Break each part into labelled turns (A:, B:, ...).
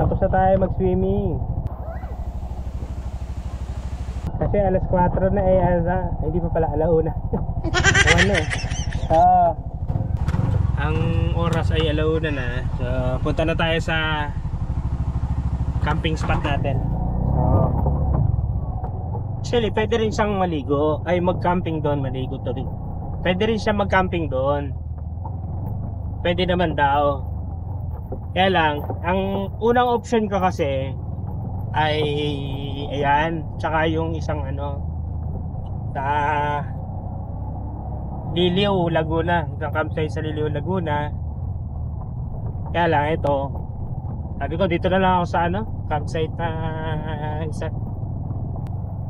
A: Tapos na tayo mag-swimming. Kasi alas 4 na hindi pa pala alauna. Ano eh. Ang oras ay alauna na. So punta na tayo sa camping spot natin. Actually pwede rin siyang maligo. Ay mag-camping doon, maligo to rin. Pwede rin siyang mag-camping doon. Pwede naman daw. Kaya lang, ang unang option ko kasi ay ayan, tsaka yung isang sa Liliw, Laguna, isang campsite sa Liliw, Laguna. Kaya lang ito, sabi ko dito na lang ako sa campsite na isa.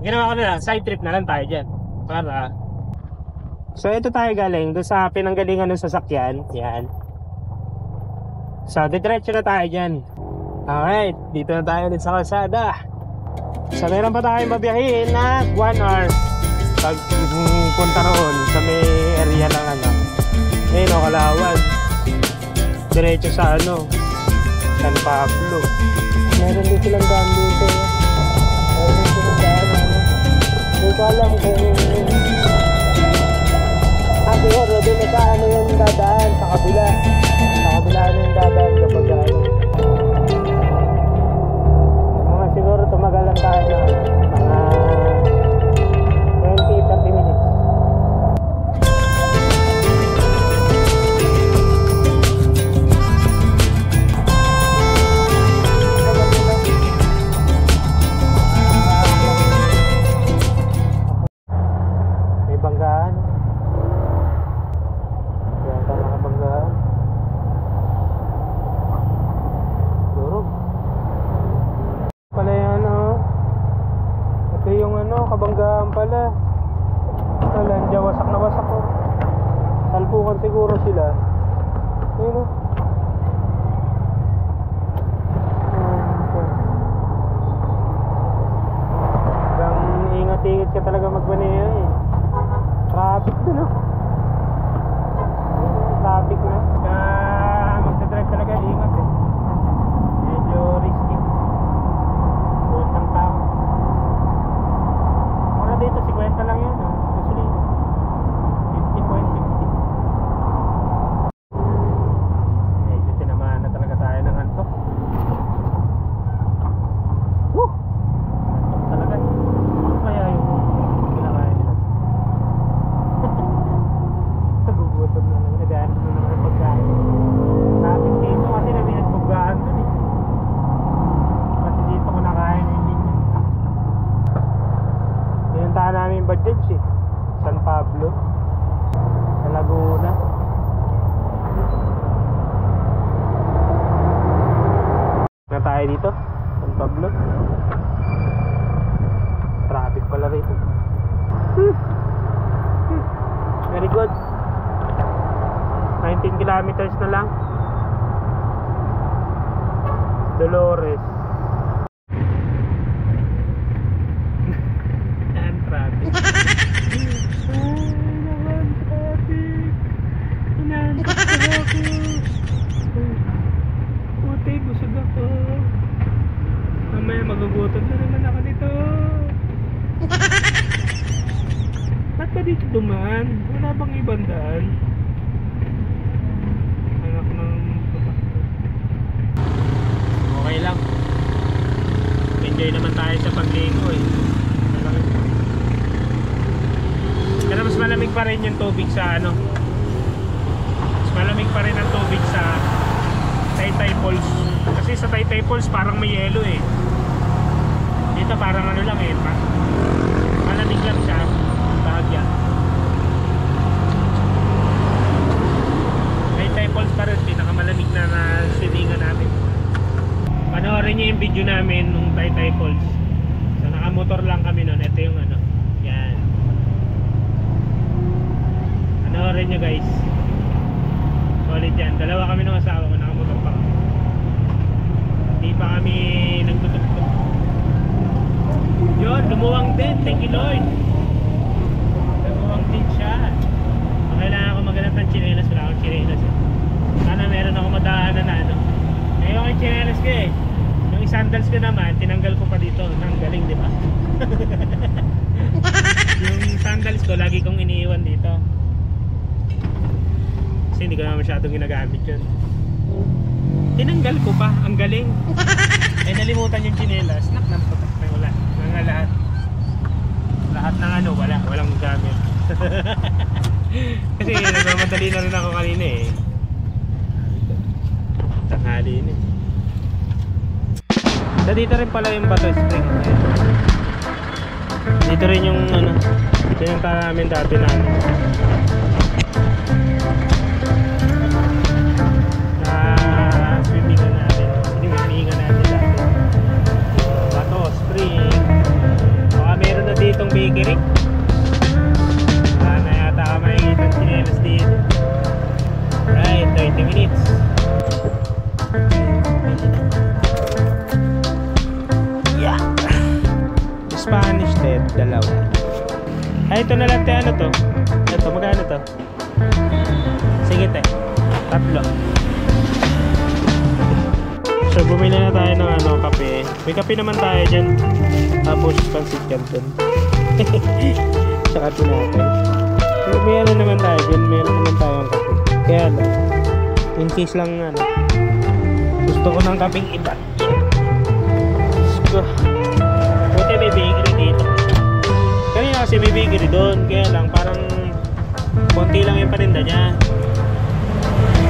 A: Ginawa ko na lang, side trip na lang tayo dyan para. So ito tayo galing doon sa pinanggalingan ng sasakyan. Yan. So diretso na tayo dyan. Alright, dito na tayo ulit sa kalsada. So meron pa tayong mabiyahin na 1 hour pag punta roon sa may area ng ayun o, Kalawan. Diretso sa San Pablo. Meron din silang daan dito. Meron din silang daan hindi ko alam kung siguro doon na yung dadaan sa kabila. Sa kabila yung dadaan kapag siguro tumagalan tayo ng mga 20-30 minutes. May banggaan. Yan ka mga banggaan. Durog. Pala yan ito yung kabanggaan pala. Talandya, wasak na wasak o. Salpukan siguro sila. Ayun hanggang ingat-ingat ka talaga magbaneya traffic dun traffic na. Kaya magdadrive talaga ingat medyo risky. Ang tao. Mura dito, 50 lang yan. Gasolina. 50.50. Medyo tinamaan na talaga tayo ng antok. Woo! Antok talaga. Ano kaya yung kinakain nila? Nagugutom na lang. Nagahanap na naman ang pagkain. Traffic dito kasi na may nagbugaan dun Kasi dito ko nakain pinuntahan namin budget San Pablo sa Laguna. Na tayo dito San Pablo. Traffic pala rito. Very good. 19 kilometers na lang. Dolores. Traffic. Naman traffic. Inantok ako. Puti, busog ako. Mamaya magugutom na naman ako nito. Ba't ba dito duman? Wala bang ibang daan? Anak ng okay lang. Enjoy naman tayo sa paglingo Pero mas malamig pa rin yung tubig sa mas malamig pa rin ang tubig sa Taytay Falls. Kasi sa Taytay Falls parang may yelo Dito parang lang malamig lang siya. Bahagya. Taytay Falls pa rin pinakamalamig na swimingan namin. Panoorin niyo yung video namin nung Taytay Falls. So nakamotor lang kami noon. Ito yung yan. Panoorin nyo guys. Solid yan. Dalawa kami ng asawa ko. Nakamotor pa kami. Hindi pa kami nagtutuktok. Yun, lumuwang din. Thank you Lord. Lumuwang din siya. Kailangan ako maghanap ng chinelas. Wala akong chinelas Sana meron ako madaanan na Ngayon yung chinelas ko sandals ko naman, tinanggal ko pa dito. Nang galing, di ba? Yung sandals ko, lagi kong iniiwan dito. Kasi hindi ko naman masyadong ginagamit yun. Tinanggal ko pa, ang galing. Eh nalimutan yung chinelas, ng putak na wala. Mga lahat. Lahat ng ano, walang gamit. Kasi nagmamadali na rin ako kanina eh. Tanghali na eh. So dito rin pala yung Bato Spring. Dito rin yung ano, pinunta namin dati na ano, swimming natin dati. Bato Spring. Baka meron na ditong bakery. Na yata ka makikita ng chinelas dito. Right, 30 minutes. Yeah. Spanish Dead, dalawa. Ay, ito na lang te, ano to? Ito, magkano to? Sige te, 3. So bumili na tayo ng ano, kape. May kape naman tayo dyan. Tapos pancit canton. Tsaka tinapay. May ano naman tayo dyan. Meron naman tayong kape. Kaya lang, in case lang ano, gusto ko ng kapeng iba. Buti may bakery dito. Kanina kasi may bakery doon. Kaya lang parang konti lang yung paninda niya.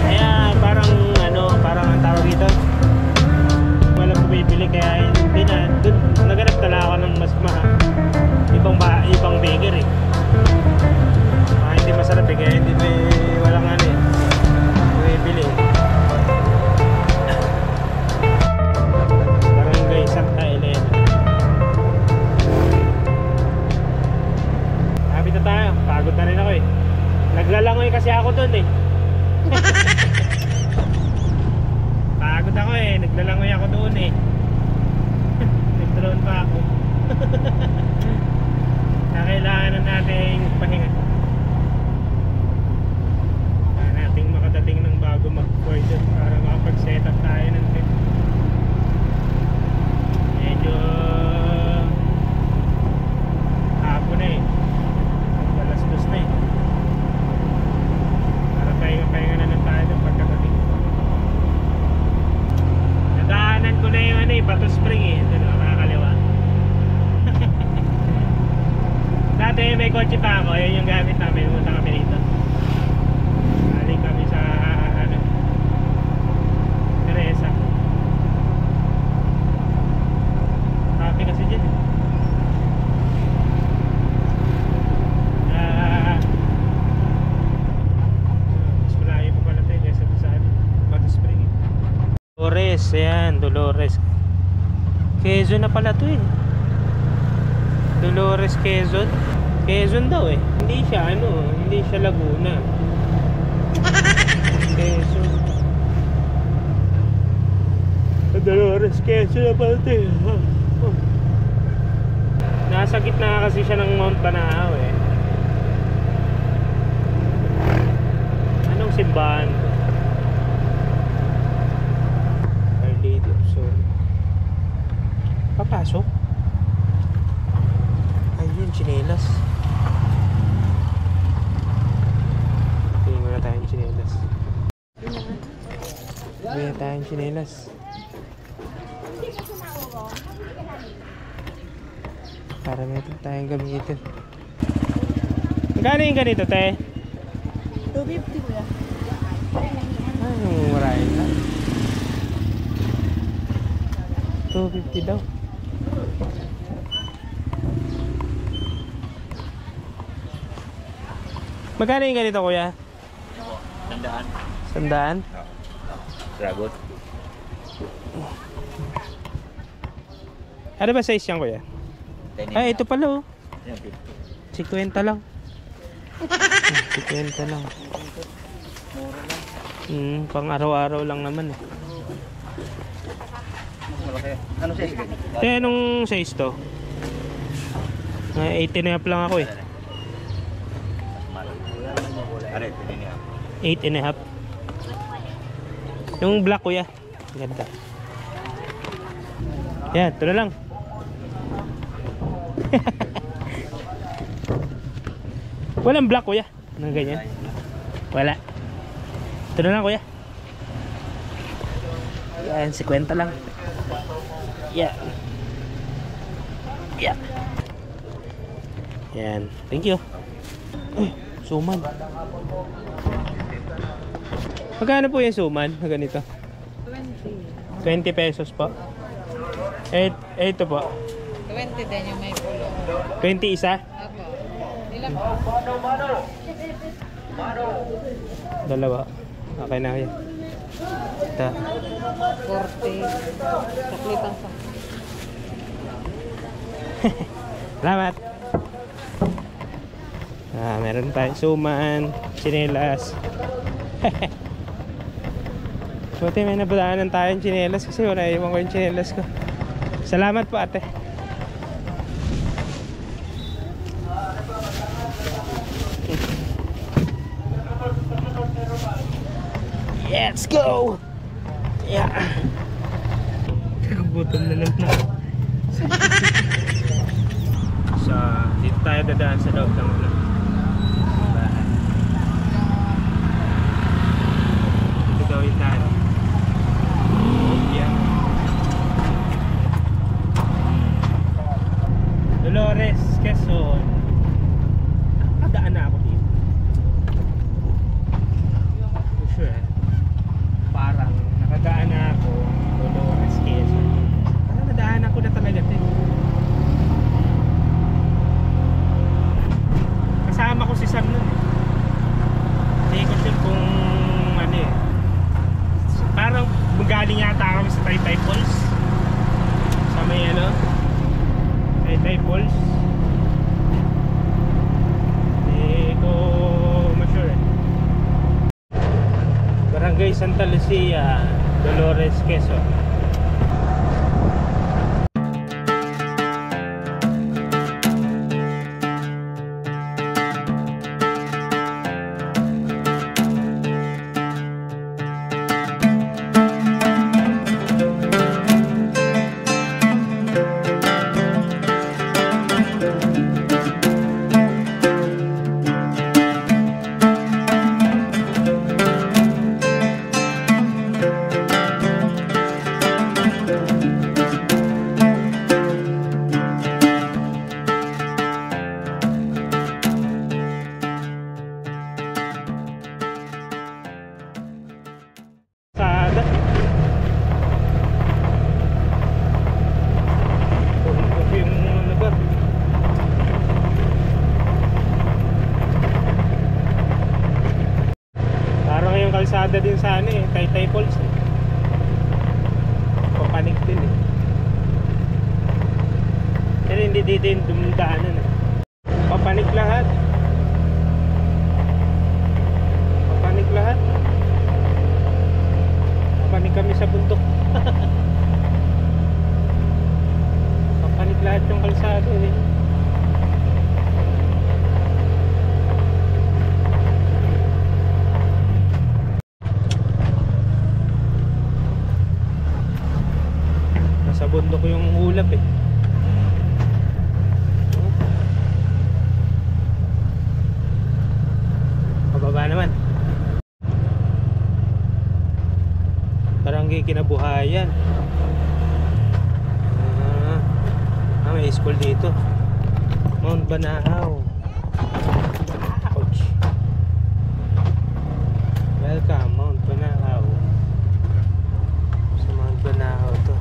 A: Kaya parang ano, parang ang tawag dito, walang bumibili, kaya hindi na dun, naganap tala ako ng mas ibang bakery. Hindi masarap eh, kaya hindi walang ano eh, bumibili. Barangay Santa Elena. Happy na tayo, pagod na rin ako eh. Naglalangoy kasi ako dun eh. Pagod ako eh, naglalangoy ako doon eh. Nag-drone pa ako. Kailangan nating pahinga. Kailangan nating makadating ng bago mag-board para makapag-set up tayo ng trip. Medyo hapon na eh. Alas-dos na eh. Para pahinga na lang tayo ng pagkadating. Nadaanan ko na yung ano eh, Bato Spring eh. Ito na, makakaliwa. Dati may kotse pa ako, yun yung gamit namin. Pumunta kami dito. Aling kami sa ano, Teresa. Happy kasi dyan eh. Mas malayo pa pala tayo kaysa sa ano, Bato Spring eh. Dolores, ayan, Dolores. Quezon na pala to eh. Dolores, Quezon. Quezon daw eh. Hindi siya ano, hindi siya Laguna. Quezon. Dolores, Quezon na pala to eh. Nasa gitna kasi siya ng Mount Banahaw eh. Anong simbahan? Papasok? Ayun, chinelas. Tingin na tayong chinelas. Tingin na tayong chinelas. Para meron tayong gamitin. Magkano yung ganito, te?
B: 250 kuya.
A: Ay, mumurahin na. 250 daw. Magkano yung ganito, kuya? 100. 100?
C: Dragon.
A: Ano ba size yan, kuya? Ay, ito pala oh. 50 lang. 50 lang. Pang araw-araw lang naman eh.
C: Ano size?
A: Eh, anong size to? 8.5 lang ako eh. 8.5. Yung black, kuya. Ganda. Yan, ito na lang. Walang black kuya. Nang ganyan. Wala. Ito na lang kuya. Yan, 50 lang. Yeah. Yeah. Yan. Thank you. Uy, suman. Magkano po yung suman na ganito? 20 pesos po. Ito po.
B: 20 din yung may pulo.
A: 20 isa?
B: Opo. Ilan po?
A: Dalawa. Okay na yan. Ito.
B: 40. Saklitang sa.
A: Salamat. Meron tayong suman, tsinelas. Buti may nabadaanan tayong tsinelas kasi wala iwan ko yung tsinelas ko. Salamat po ate. Let's go! Yeah. Kagutom na lang na. So, dito tayo dadaan sa loob ng bahay. Dito daw yung daan. Yeah. Dolores, Quezon. Nakadaan na ako dito. For sure. Parang nakadaan na ako. Dolores, Quezon. Parang nadaan ako na talaga ito. Kasama ko si Sam nun eh. Hindi ko sure kung ano eh. Parang magaling yata kami sa Taytay Falls. Sa may ano Taytay Falls. Hindi ko ma-sure eh. Barangay Santa Lucia, Dolores, Quezon. Kalsada din sa ano eh, Taytay Falls eh. Papanik din eh. Pero hindi dito yung dumdaanan eh. Papanik lahat. Papanik lahat. Papanik kami sa bundok. Papanik lahat yung kalsada eh. Sa bundok yung ulap eh. Pababa naman. Barangay Kinabuhayan. May school dito. Mount Banahaw. Ouch. Welcome Mount Banahaw. Sa Mount Banahaw to.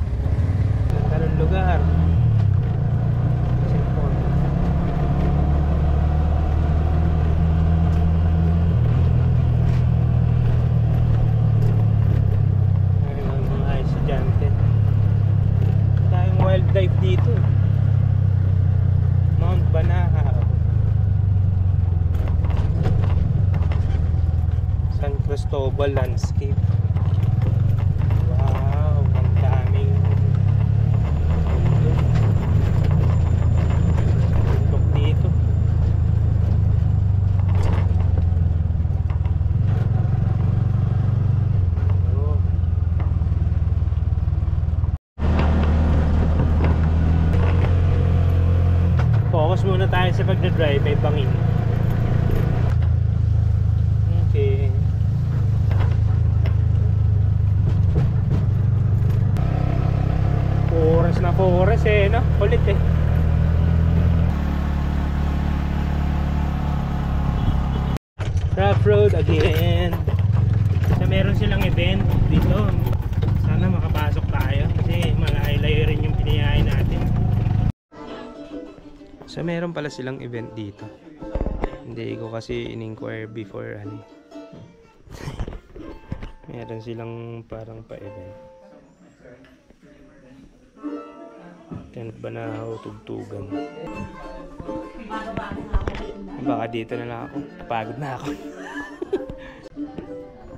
A: Anong lugar? Cellphone. Ayun, mga estudyante. Tayong wildlife dito. Mount Banahaw. San Cristobal Landscape. Wow, ang daming dito. Oh. Kaya sa pagdadrive may bangin. Okay. Forest na forest eh, no? Kulit eh. Rough road again. So meron silang event dito. Sana makapasok tayo kasi malayo rin yung pinayain natin. So meron pala silang event dito. Hindi ko kasi in-inquire before ano. Meron silang parang pa-event. Tent Banahaw tugtugan. Baka dito na lang ako. Pagod na ako.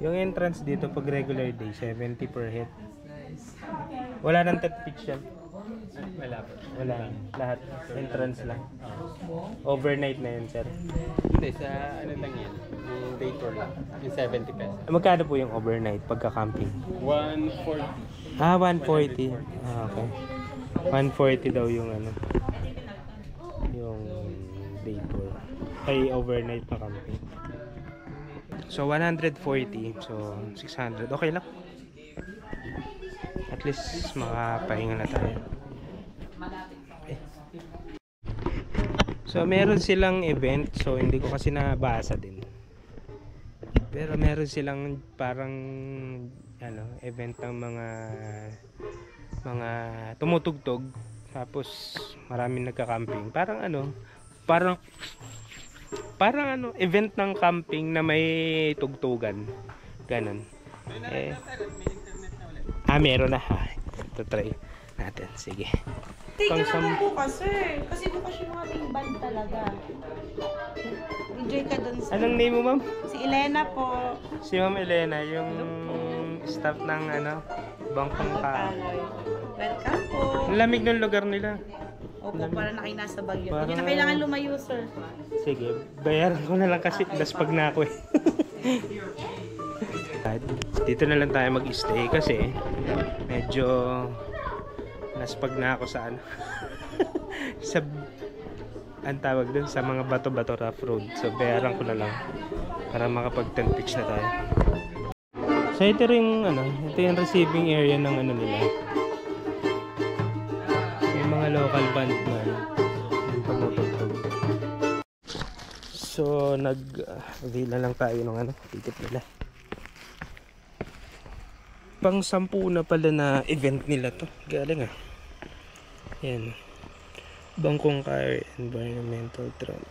A: Yung entrance dito pag regular day, 70 per head. Wala nang tent pitch yan.
C: Wala po.
A: Wala. Lahat. Entrance lang. Overnight na yun, sir.
C: Hindi, sa ano lang yan. Yung day tour lang. Yung 70 pesos.
A: Magkano po yung overnight pagka-camping?
C: 140.
A: Ah, 140. Ah, okay. 140 daw yung ano. Yung day tour. Ay, overnight na camping. So, 140. So, 600. Okay lang. At least makapahinga na tayo. Okay. So, meron silang event. So, hindi ko kasi nabasa din. Pero meron silang parang ano, event ng mga tumutugtog. Tapos maraming nagka-camping. Parang ano, parang event ng camping na may tugtugan. Ganon. Meron na ha. Ito try natin. Sige.
D: Tignan naman bukas, sir. Kasi bukas yung mga big band talaga. Enjoy ka dun, sir.
A: Anong name mo, ma'am?
D: Si Elena po.
A: Si Ma'am Elena, yung staff ng ano, Bangkong Kahoy.
D: Welcome po.
A: Ang lamig ng lugar nila.
D: Opo, para na kayo nasa Bagyo.
A: Parang-
D: Hindi na kailangan lumayo, sir.
A: Sige, bayaran ko na lang kasi daspag na ako eh. At dito na lang tayo mag-stay kasi medyo naspag na ako sa ano. Sa ang tawag dun sa mga bato-bato rough road. So bayaran ko na lang para makapag-tent pitch na tayo. So ito rin ano, ito yung receiving area ng ano nila. May mga local band na yung tumutugtog. So nag-avail na lang tayo ng ano, ticket nila. Pang 10 na pala na event nila to. Galing ah. Yan. Bangkong Kahoy Environmental Trail.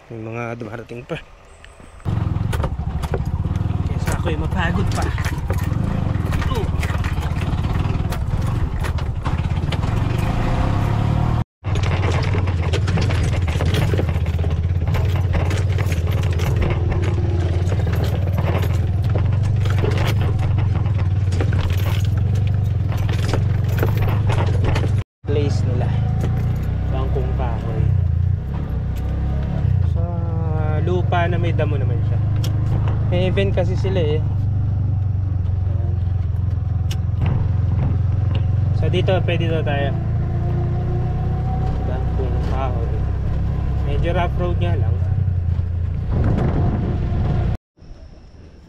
A: May mga dumarating pa. Kesa ako'y mapagod pa. Place nila. Bangkong Kahoy. Sa lupa na may damo naman siya. May event kasi sila eh. Ayan. So dito, pwede daw tayo. Bangkong Kahoy. Medyo rough road nga lang.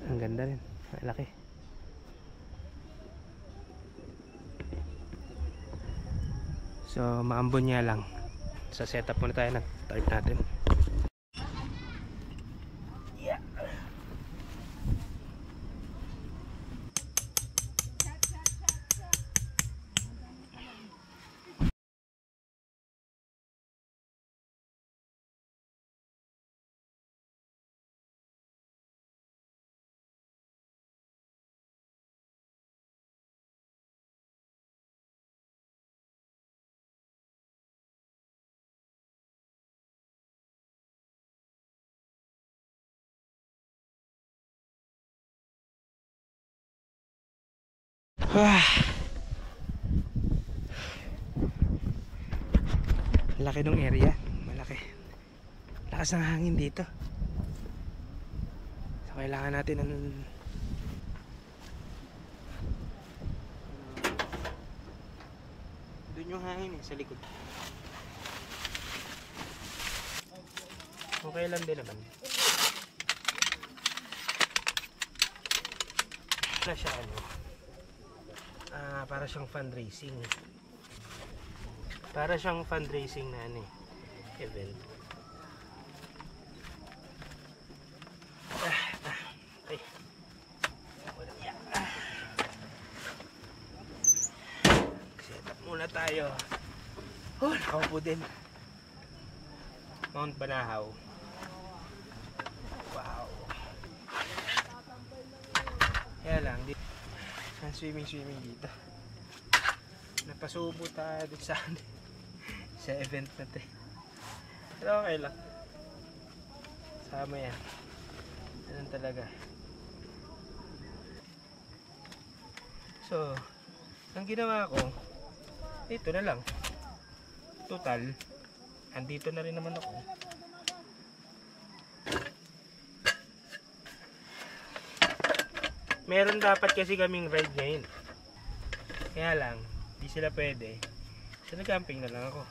A: Ang ganda rin. Malaki. So maambon niya lang. Sa setup muna tayo na start natin. Yeah. Laki ng area, malaki. Lakas ng hangin dito. So kailangan natin ng doon yung hangin eh, sa likod. Okay lang din naman. Na siya ano, para siyang fundraising. Para siyang fundraising na ano event. Okay. Set up muna tayo. Nakaupo din. Mount Banahaw. Wow. Kaya lang, swimming dito. Napasubo tayo dito sa event na to. Pero okay lang. Sama yan. Ganun talaga. So, ang ginawa ko, dito na lang. Total, andito na rin naman ako. Meron dapat kasi kaming ride ngayon. Kaya lang, di sila pwede. So nag-camping na lang ako.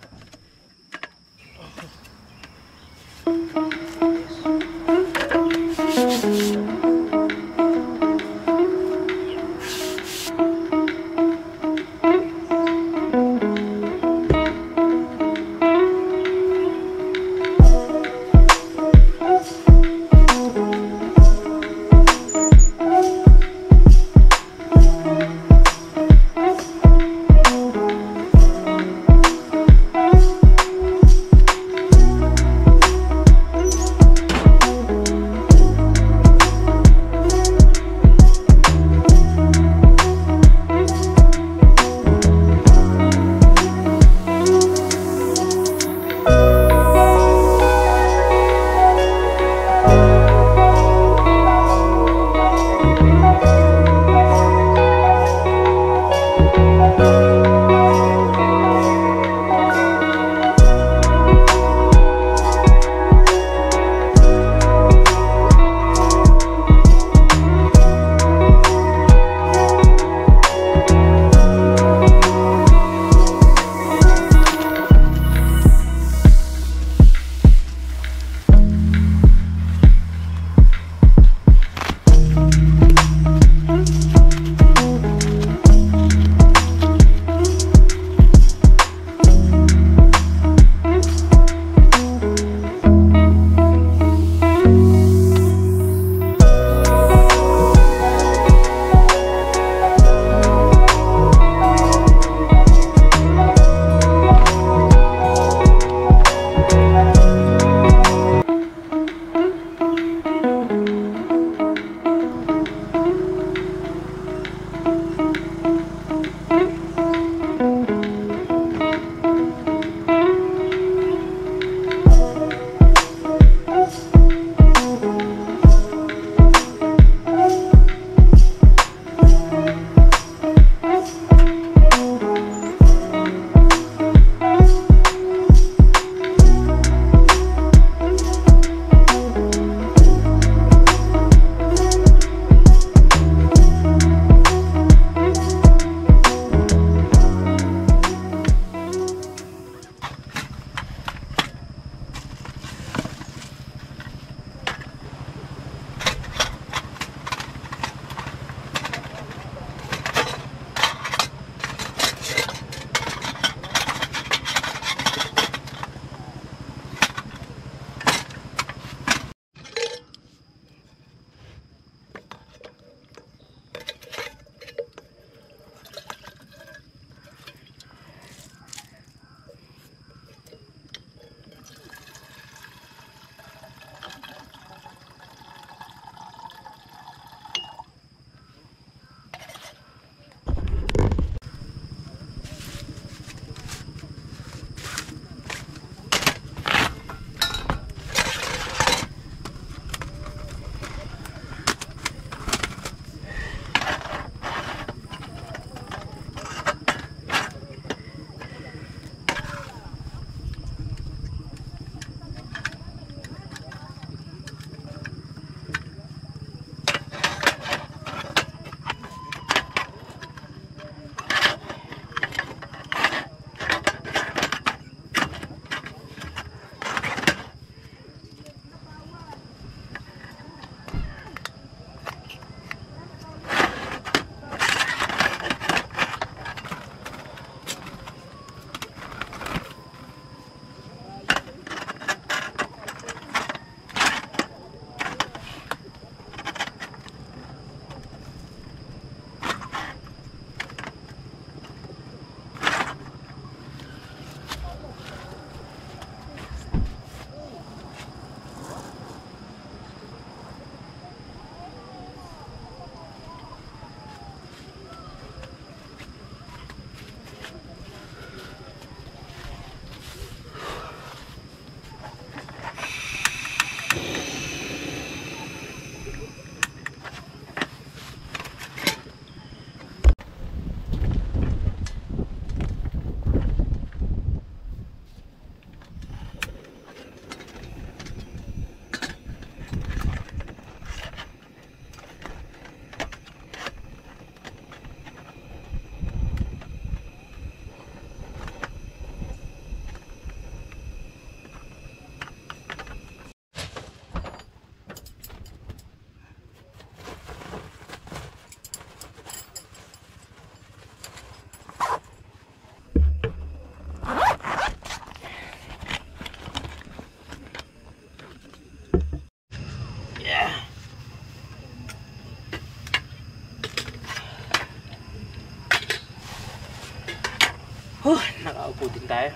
A: Nakaupo din tayo.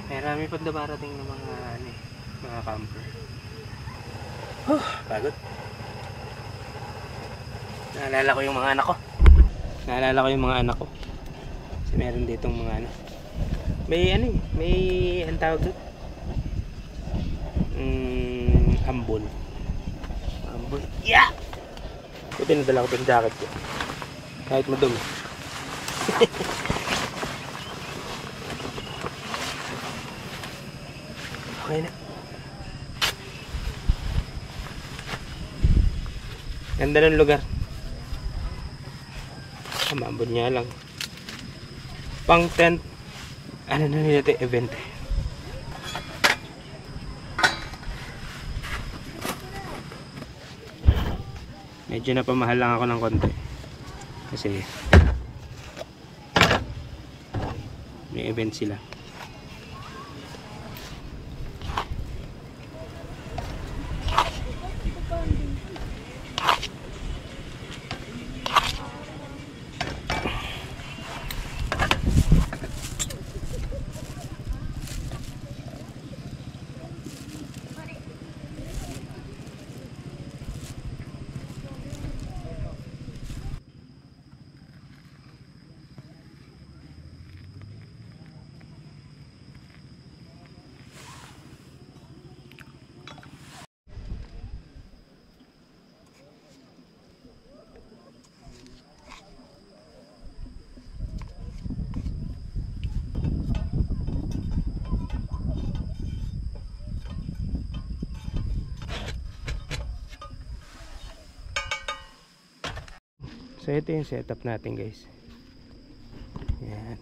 A: Marami pang dumarating ng mga camper. Pagod. Naalala ko yung mga anak ko. Kasi meron ditong mga may may tawag doon. Ambon. Yeah! Buti nadala ko yung jacket ko. Kahit madumi. Okay na. Ganda ng lugar. Ambon niya lang. Pang tent. Ano na nila ito? Event. Medyo napamahal lang ako ng konti. Kasi may event sila. So ito yung setup natin, guys. Yan.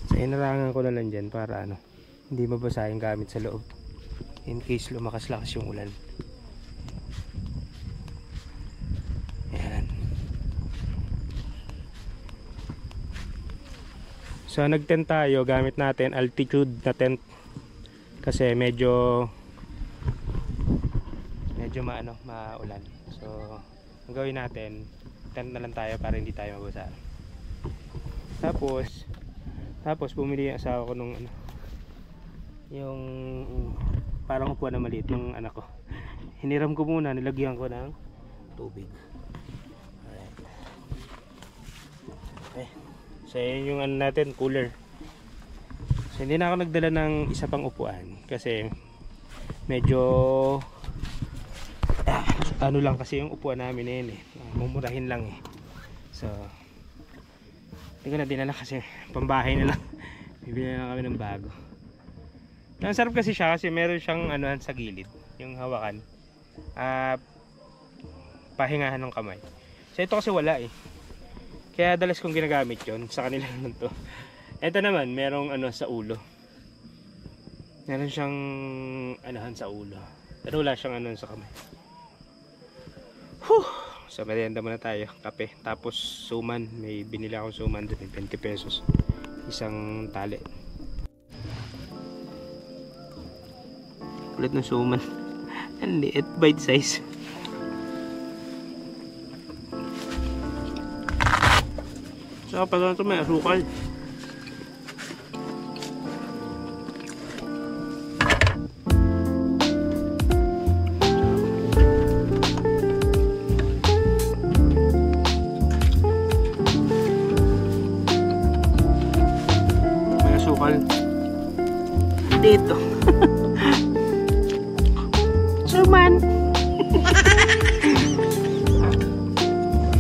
A: So inarangan ko na lang dyan para hindi mabasa yung gamit sa loob in case lumakas-lakas yung ulan. Yan. So nag-tent tayo, gamit natin altitude na tent kasi medyo maulan. So ang gawin natin, tent na lang tayo para hindi tayo mabasa. Tapos bumili yung asawa ko nung yung parang upuan na maliit yung anak ko. Hiniram ko muna, nilagyan ko ng tubig. Alright. Okay. So yun yung natin, cooler. So hindi na ako nagdala ng isa pang upuan kasi medyo lang kasi yung upuan namin na yun mumurahin lang so hindi ko na dinala kasi pambahay na lang. Bibili na lang kami ng bago. Ang sarap kasi siya kasi meron siyang sa gilid yung hawakan, pahingahan ng kamay. So ito kasi wala kaya dalas kong ginagamit yon sa kanila naman to. Ito naman merong sa ulo, meron siyang sa ulo pero wala siyang sa kamay. So merienda muna tayo, kape, tapos suman. May binili akong suman doon, 20 pesos isang tali. Kulit ng suman. Ang liit, bite size. So pala ito may asukal. Dito suman.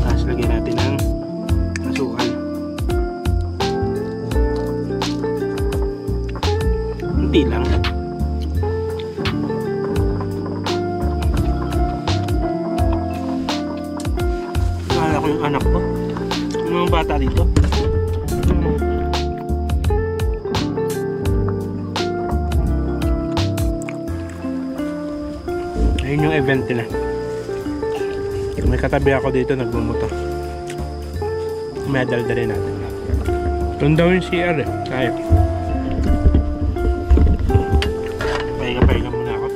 A: Tapos lagyan natin ng asukal. Hindi lang. Naalala ko yung anak ko, yung mga bata dito. Ayun yung event nila. May katabi ako dito nagmumotor. May daldalin natin. Doon daw yung CR Kaya. Pahinga muna ako.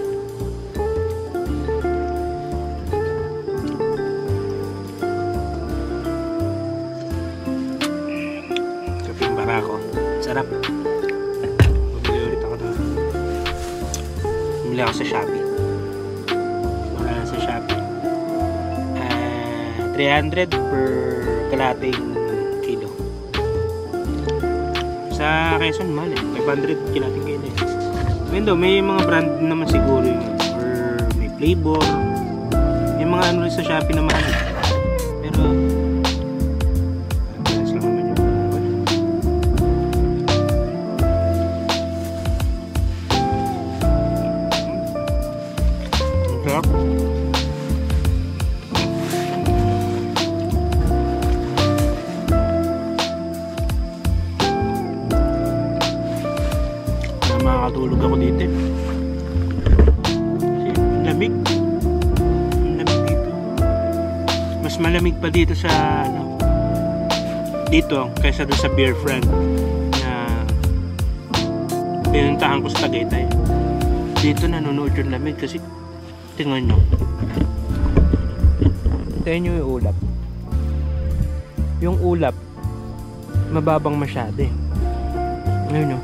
A: ako sa Shopee. Mura lang sa Shopee. 300 per kalating kilo. Sa Quezon, mahal eh. 500 kalating kilo eh. May mga brand naman siguro yun. Or may flavor. May mga ano rin sa Shopee na mahal. Pero advance lang naman yung ang sarap. Makakatulog ako dito kasi lamig. Lamig dito. Mas malamig pa dito sa ano, dito kaysa doon sa Beer Friend na pinuntahan ko sa Tagaytay. Dito nanonood yung lamig kasi tingnan nyo. Tingnan nyo yung ulap. Yung ulap mababang masyado eh. Ngayon nyo,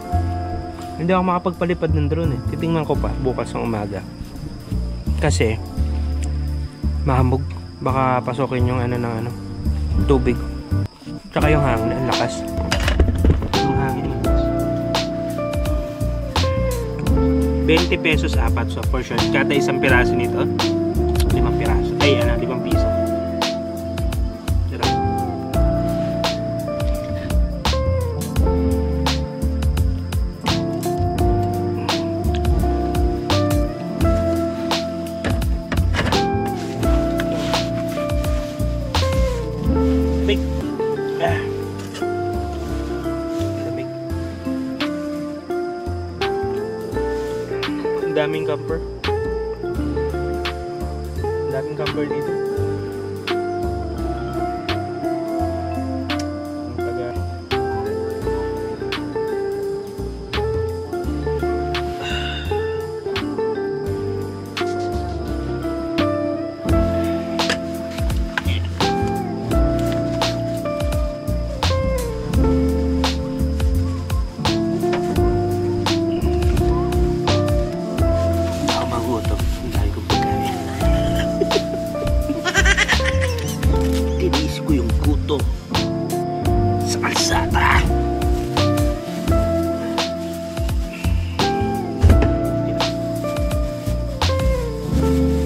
A: hindi ako makapagpalipad ng drone eh. Titingnan ko pa bukas ng umaga. Kasi mahamog. Baka pasokin yung ano ng ano, tubig. Tsaka yung hangin, ang lakas. Yung hangin ang lakas. 20 pesos apat. So for sure, kada isang piraso nito 5 piraso. Ay, 5 piso. Daming camper. Daming camper dito.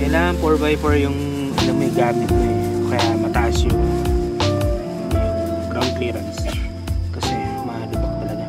A: Kailangan 4x4 yung ano, may gamit mo eh. Kaya mataas yung ground clearance kasi malubak talaga.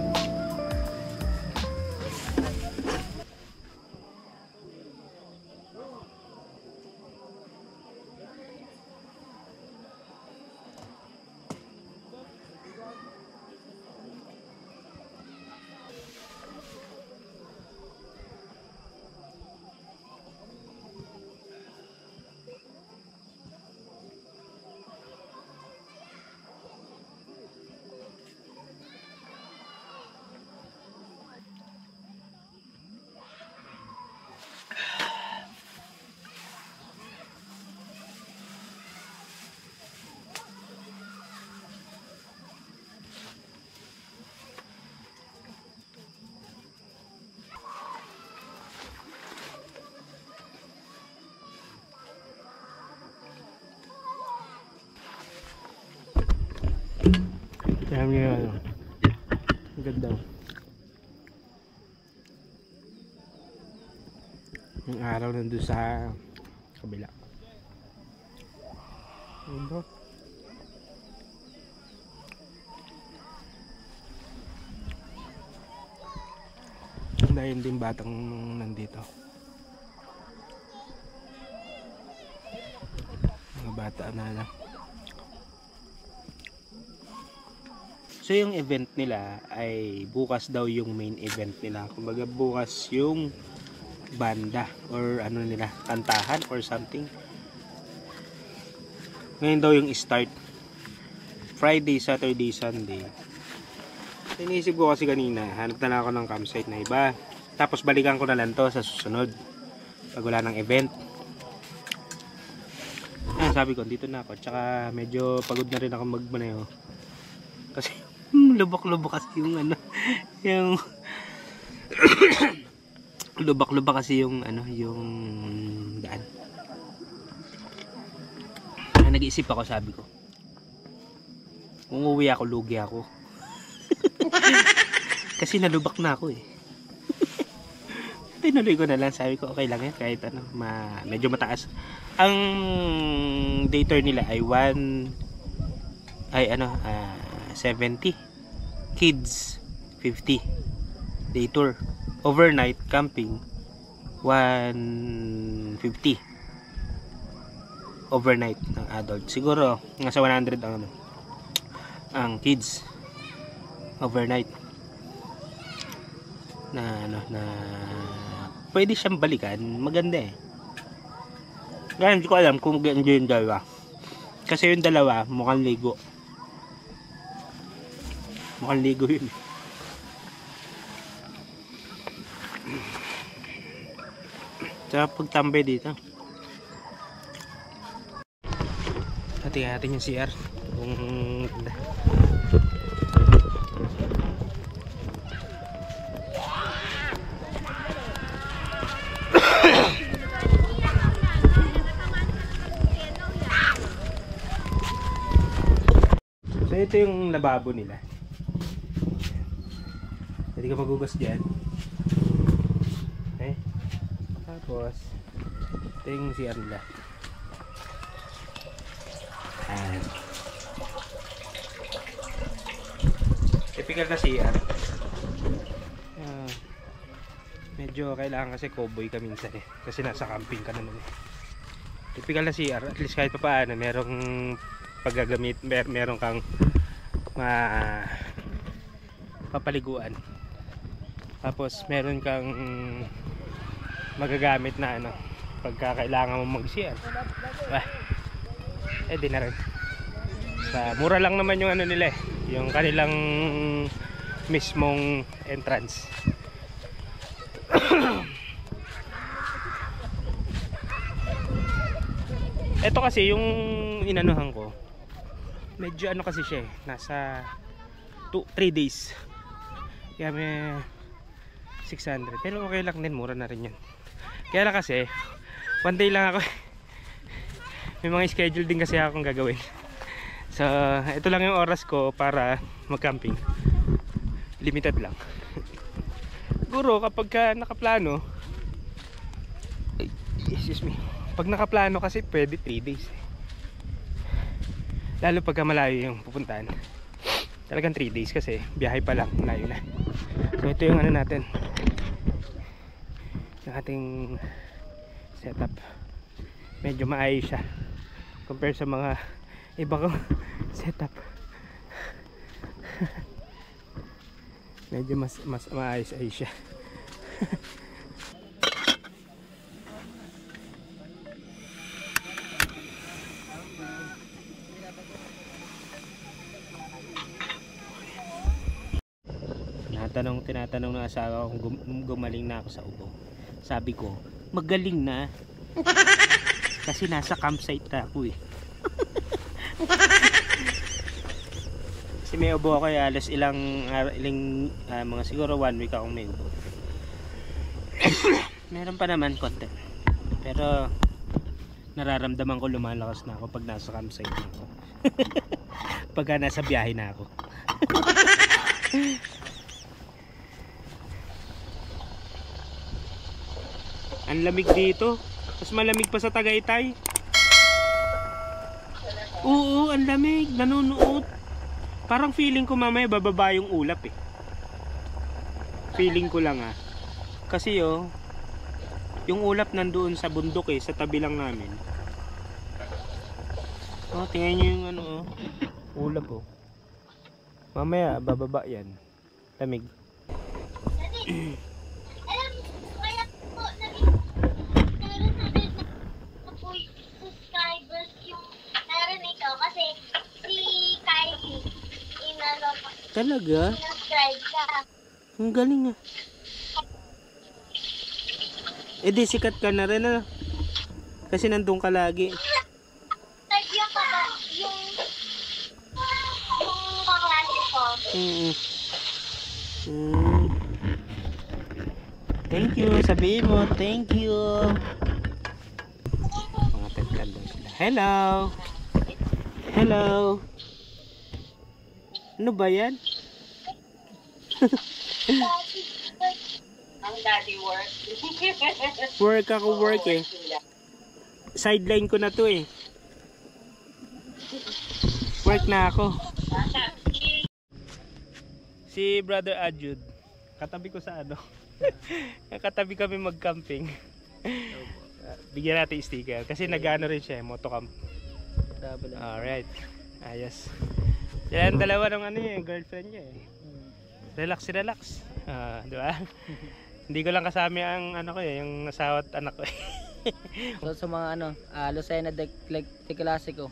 A: Kaya niyo ano, ang ganda. Yung araw nandun sa kabila. Ano? Dahil din batang nandito. Mga bata na lang. So yung event nila ay bukas daw yung main event nila. Kumbaga bukas yung banda or ano nila, kantahan or something. Ngayon daw yung start. Friday, Saturday, Sunday. Inisip ko kasi kanina, hanap na lang ako ng campsite na iba. Tapos balikan ko na lang to sa susunod. Pag wala ng event. Sabi ko, dito na ako. Tsaka medyo pagod na rin ako magmaneho. Kasi lubok-lubok kasi yung ano, yung Lubak-lubak kasi yung yung daan. Kaya nag-iisip ako, sabi ko, kung uuwi ako, lugi ako. Kasi nalubak na ako eh. Tinuloy ko na lang, sabi ko okay lang yan kahit medyo mataas. Ang day tour nila ay 70. Kids 50. Day tour. Overnight camping 150. Overnight ng adult. Siguro nasa 100 ang kids overnight. Na pwede siyang balikan, maganda eh. Kaya hindi ko alam kung mag-enjoy yung dalawa. Kasi yung dalawa mukhang ligo. Mukhang ligo yun. Sarap pagtambay dito. Tingnan natin yung CR. Kung ganda. So ito yung lababo nila. Pwede ka magugas dyan. Okay. Tapos ito yung CR nila. Ayan. Typical na CR. Medyo kailangan kasi cowboy ka minsan eh. Kasi nasa camping ka naman eh. Typical na CR. At least kahit pa paano merong paggagamit, meron kang papaliguan. Tapos meron kang magagamit na pagka kailangan mo mag-CR. Di na rin. Mura lang naman yung nila eh. Yung kanilang mismong entrance. Ito kasi yung inanuhan ko. Medyo kasi siya eh. Nasa 3 days. Kaya may 600. Pero okay lang din. Mura na rin yun. Kaya lang kasi 1 day lang ako. May mga schedule din kasi akong gagawin. So ito lang yung oras ko para mag-camping. Limited lang. Siguro kapag nakaplano, excuse me, pag nakaplano kasi pwede 3 days eh. Lalo pagka malayo yung pupuntahan, talagang 3 days kasi biyahe pa lang, malayo na. So ito yung natin, yung ating setup. Medyo maayos siya compare sa mga iba kong setup. Medyo mas maayos-ayos siya. Tinatanong ng asawa ko kung gumaling na ako sa ubo. Sabi ko, magaling na. Kasi nasa campsite na ako eh. Kasi may ubo ako eh, alas mga siguro 1 week akong may ubo. Meron pa naman konti. Pero nararamdaman ko lumalakas na ako pag nasa campsite na ako. Pagka nasa biyahe na ako. Ang lamig dito. Mas malamig pa sa Tagaytay. Oo, ang lamig. Nanunuot. Parang feeling ko mamaya bababa yung ulap eh. Feeling ko lang ah. Kasi yung ulap nandoon sa bundok eh. Sa tabi lang namin. Tingnan nyo yung ulap oh. Mamaya bababa yan. Lamig.
E: Kasi si Kylie
A: talaga?
E: subscribe ka.
A: Ang galing ah. Di sikat ka na rin kasi nandun ka lagi.
E: Yung kaklase ko.
A: Thank you. Sabihin mo, thank you. Mga pet daw sila. Hello. Hello. Ano ba yan?
D: Ang daddy work.
A: Work ako, work eh. Sideline ko na to eh. Work na ako. Si Brother Ajud, katabi ko sa ano. Katabi kami mag-camping. Bigyan natin sticker kasi nag-ano rin siya, motocamp. Alright. Ayos. Yan dalawa ng ano yung girlfriend niya eh. Relax, relax. Di ba? Hindi ko lang kasama ang ano ko eh, yung asawa at anak ko eh.
F: So sa mga ano, Lucena de Clasico.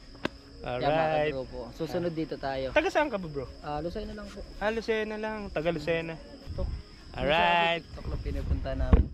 A: Alright.
F: Susunod dito tayo.
A: Taga saan ka ba bro?
F: Lucena lang po.
A: Lucena lang. Taga Lucena. Alright.
F: Tok lang pinupunta namin.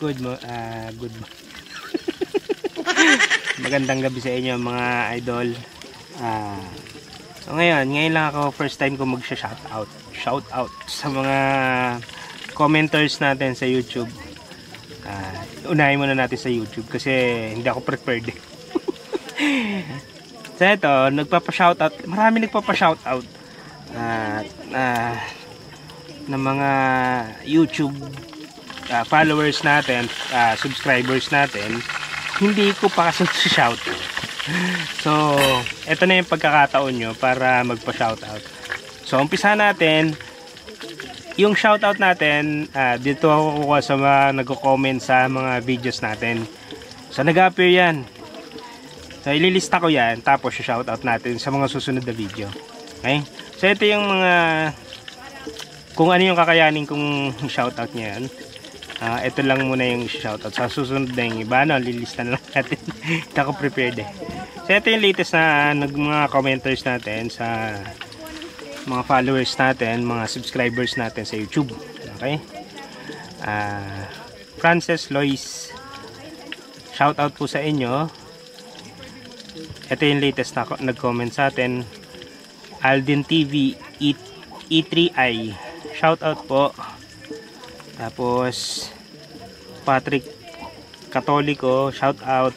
A: Good magandang gabi sa inyo mga idol. So ngayon lang ako first time ko shout out sa mga commenters natin sa YouTube. Unahin muna natin sa YouTube kasi hindi ako prepared. So ito, nagpapa-shoutout, marami nagpapa-shoutout ng mga YouTube followers natin, subscribers natin. Hindi ko pa kasi shoutout. So, ito na yung pagkakataon nyo para magpa-shoutout. So, umpisa natin. Yung shoutout natin, dito ako kukuha sa mga nagko-comment sa mga videos natin. So, nag-appear yan. So, ililista ko yan. Tapos, shoutout natin sa mga susunod na video. Okay? So, ito yung mga kung ano yung kakayanin kong shoutout niya yan. Ito lang muna yung shoutout. Sa susunod na yung iba, lilista na lang natin. Hindi ako prepared eh. So ito yung latest na mga commenters natin, sa mga followers natin, mga subscribers natin sa YouTube. Okay? Frances Lois, shoutout po sa inyo. Ito yung latest na nag-comment sa atin. Alden TV E3i, shoutout po. Tapos Patrick Katoliko, shout out.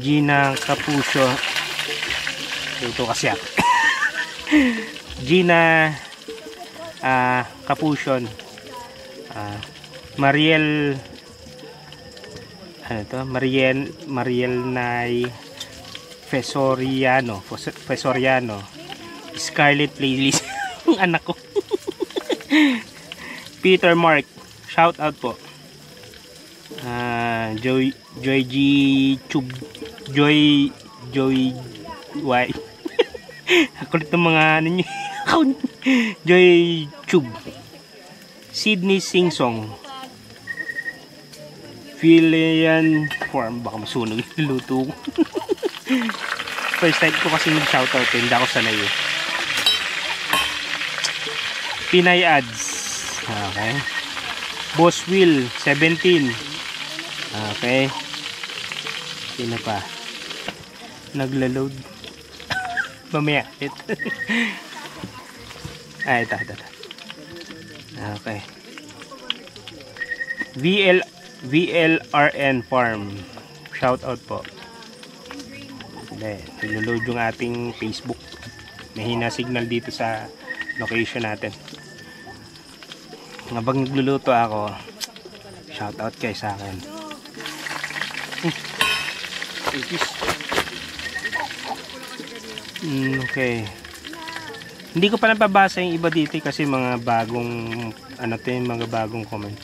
A: Gina Capucho, dito kasi ako. Gina Capuchon, Mariel, ano to? Mariel Nay Fesoriano, Scarlett Playlist, anak ko. Peter Mark, shout out po. Joy G Chub, Joy Y. Kulit ng mga ano niyo. Joy Chub. Sydney Singsong. Filian Form, baka masunog yung luto ko. First time ko kasi mag-shoutout, hindi ako sanay eh. Pinay ads. Okay. Boss Will 17. Okay. Sino pa? Nagla-load. Mamaya. Ay, ito. Okay. VLRN Farm. Shout out po. Nilo-load yung ating Facebook. Mahina signal dito sa location natin. Habang nagluluto ako, shout out kayo sa akin. Okay. Hindi ko pa nababasa yung iba dito kasi mga bagong mga bagong comment.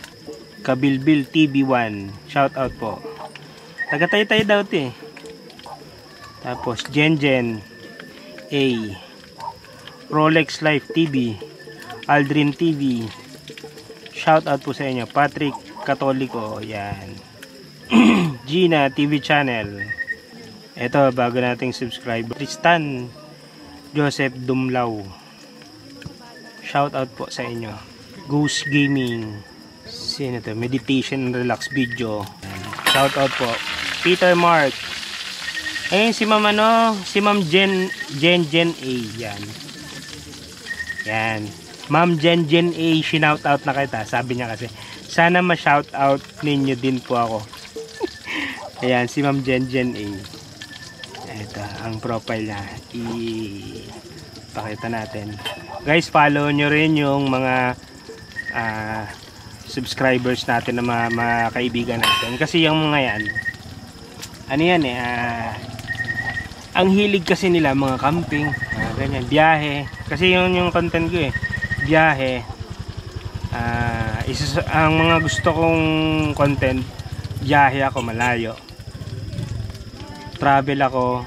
A: Kabilbil TV1, shout out po. Taga-Taytay daw 'to eh. Tapos Jenjen A, Rolex Life TV, Aldrin TV, shout out po sa inyo. Patrick Katoliko, yan. Gina TV channel, eto bago nating subscriber. Tristan Joseph Dumlaw, shout out po sa inyo. Goose Gaming, sino to? Meditation and Relax Video, shout out po. Peter Mark. Ayun si Ma'am si Ma'am Jen A, yan. Ma'am Jen A, shout out na kita. Sabi niya kasi, sana ma-shout out ninyo din po ako. Ayan, si Ma'am Jen A. Ito, ang profile niya. Ipakita natin. Guys, follow nyo rin yung mga subscribers natin na mga kaibigan natin. Kasi yung mga yan, ano yan eh, ang hilig kasi nila mga camping, ganyan, biyahe. Kasi yun yung content ko eh, biyahe. Ang mga gusto kong content, biyahe ako malayo, travel ako,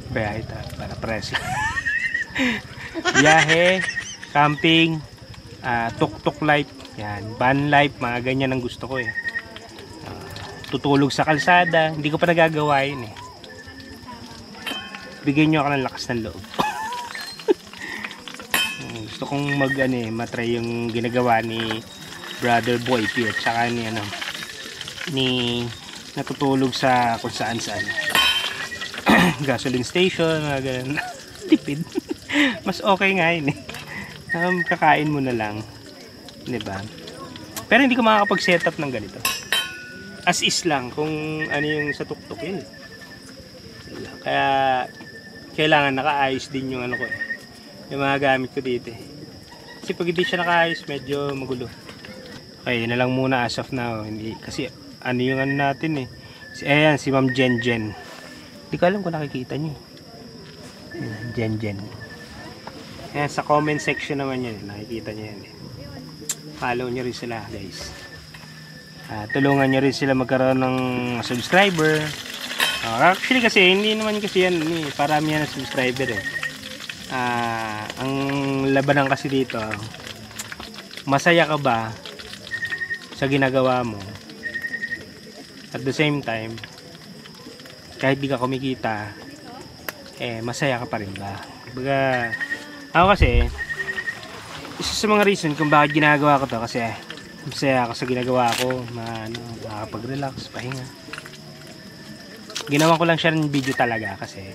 A: biyahe para press. Biyahe, camping, tuk-tuk life, yan, van life, mga ganyan ang gusto ko eh. Tutulog sa kalsada, hindi ko pa nagagawa yun eh. Bigyan nyo ako ng lakas ng loob. Gusto kong matry yung ginagawa ni Brother Boy P at saka ni natutulog sa kung saan gasoline station, mga ganun. Tipid. Mas okay nga yun eh. Kakain mo na lang, diba? Pero hindi ko makakapag-setup ng ganito. As is lang kung ano yung sa tuktok yun. Kaya kailangan nakaayos din yung ko eh, yung mga gamit ko dito eh. Kasi pag hindi siya nakaayos, medyo magulo. Okay, yun na lang muna as of now. Hindi, kasi yung natin eh. Ayan, si Ma'am Jen. Hindi ko alam kung nakikita nyo. Jen. Ayan, sa comment section naman yun. Nakikita nyo yan eh. Follow nyo rin sila guys. Tulungan nyo rin sila magkaroon ng subscriber. Actually kasi hindi naman kasi yan parami yan ng subscriber eh. Ang labanan kasi dito, masaya ka ba sa ginagawa mo, at the same time kahit di ka kumikita masaya ka pa rin ba? Kumbaga ako kasi isa sa mga reason kung bakit ginagawa ko to, kasi masaya ako sa ginagawa ko, makakapag-relax, pahinga. Ginawa ko lang siya ng video talaga kasi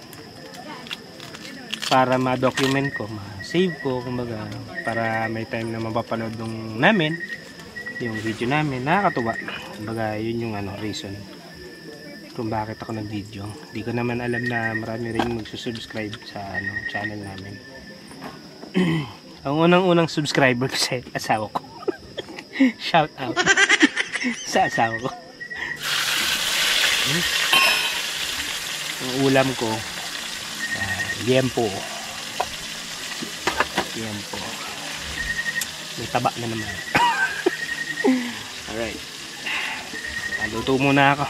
A: para ma-document ko, ma-save ko, kumbaga para may time na mapapanood namin yung video namin. Nakakatuwa. Kumbaga yun yung reason kung bakit ako nag-video. Hindi ko naman alam na marami rin magsusubscribe sa channel namin. Ang unang subscriber ko sa asawa ko. Shout out sa asawa ko. Ang ulam ko, liempo. May taba na naman. Alright, luto muna ako.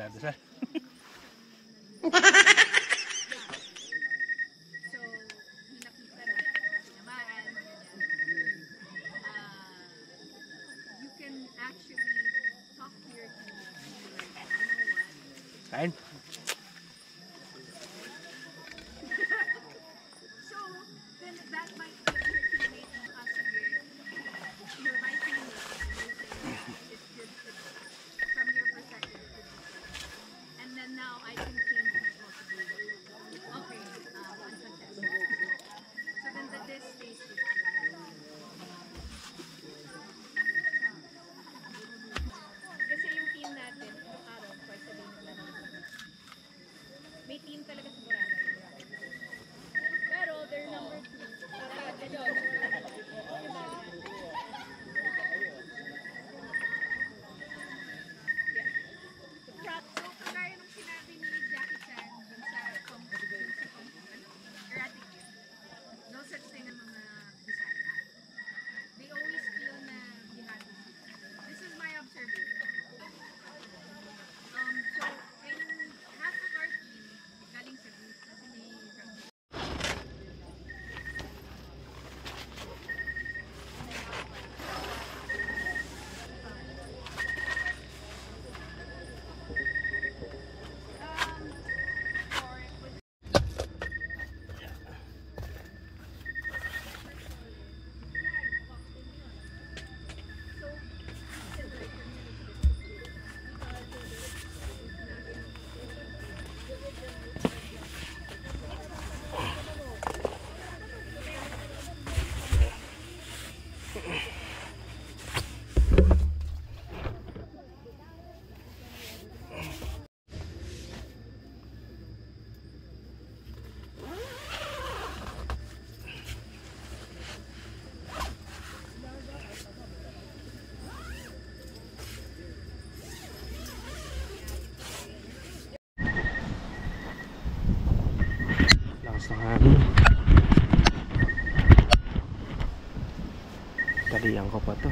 A: nagdadasal. Kain. Talian ko pa to.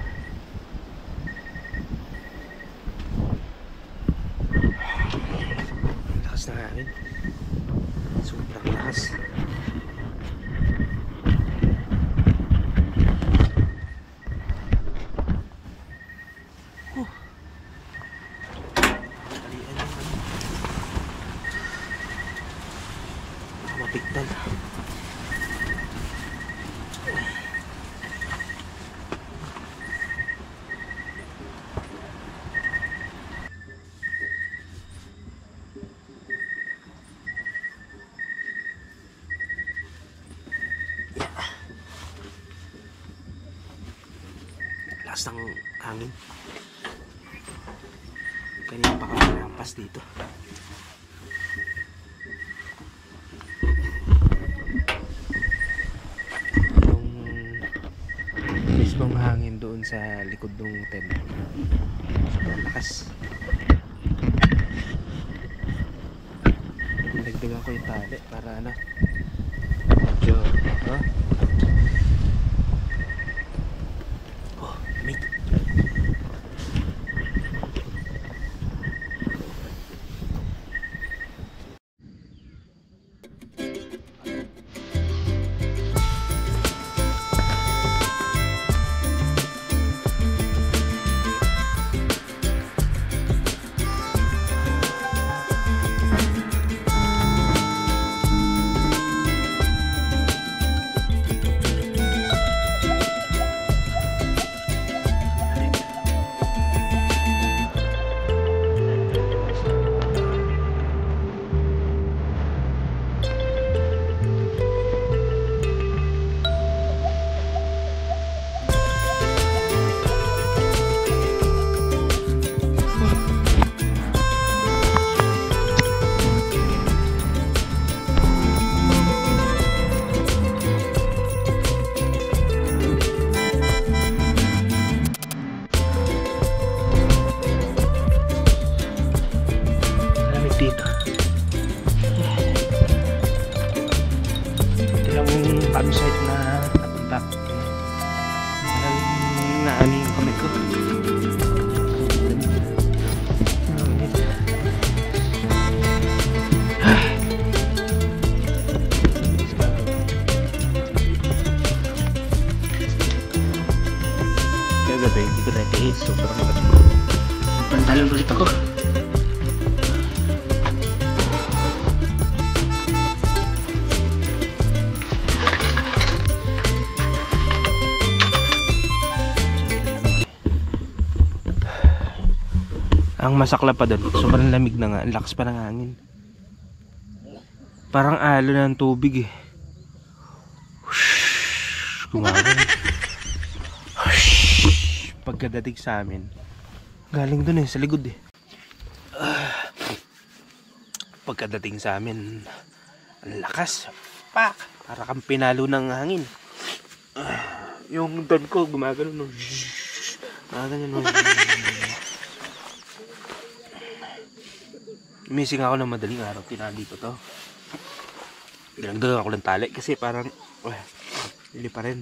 A: Lakas na hangin. Sobrang lakas. Talian yung ano. Mapigtal. Lakas ng hangin. Kanina pa kami nampas dito. Yung mismong hangin doon sa likod ng tent. Sobrang lakas. Dagdagan ko yung tali para ano, medyo dito. Ito lang yung campsite na napunta. Naani yung kamay ko. gabi, hindi ko nag-iis. Sobrang gabi. Pantalon ulit ako. Ang masakla pa doon, sobrang lamig na nga, ang lakas pa ng hangin. Parang alo na ng tubig eh. Whoosh, gumagano. Whoosh, pagkadating sa amin, galing doon eh, sa likod eh. Pagkadating sa amin, ang lakas. Pak! Para kang pinalo ng hangin. Yung doon ko, gumagano no. Gumagano no. Missing ako ng madaling araw, tinali ko to. Dinagdagan ako ng tali kasi parang hindi pa rin.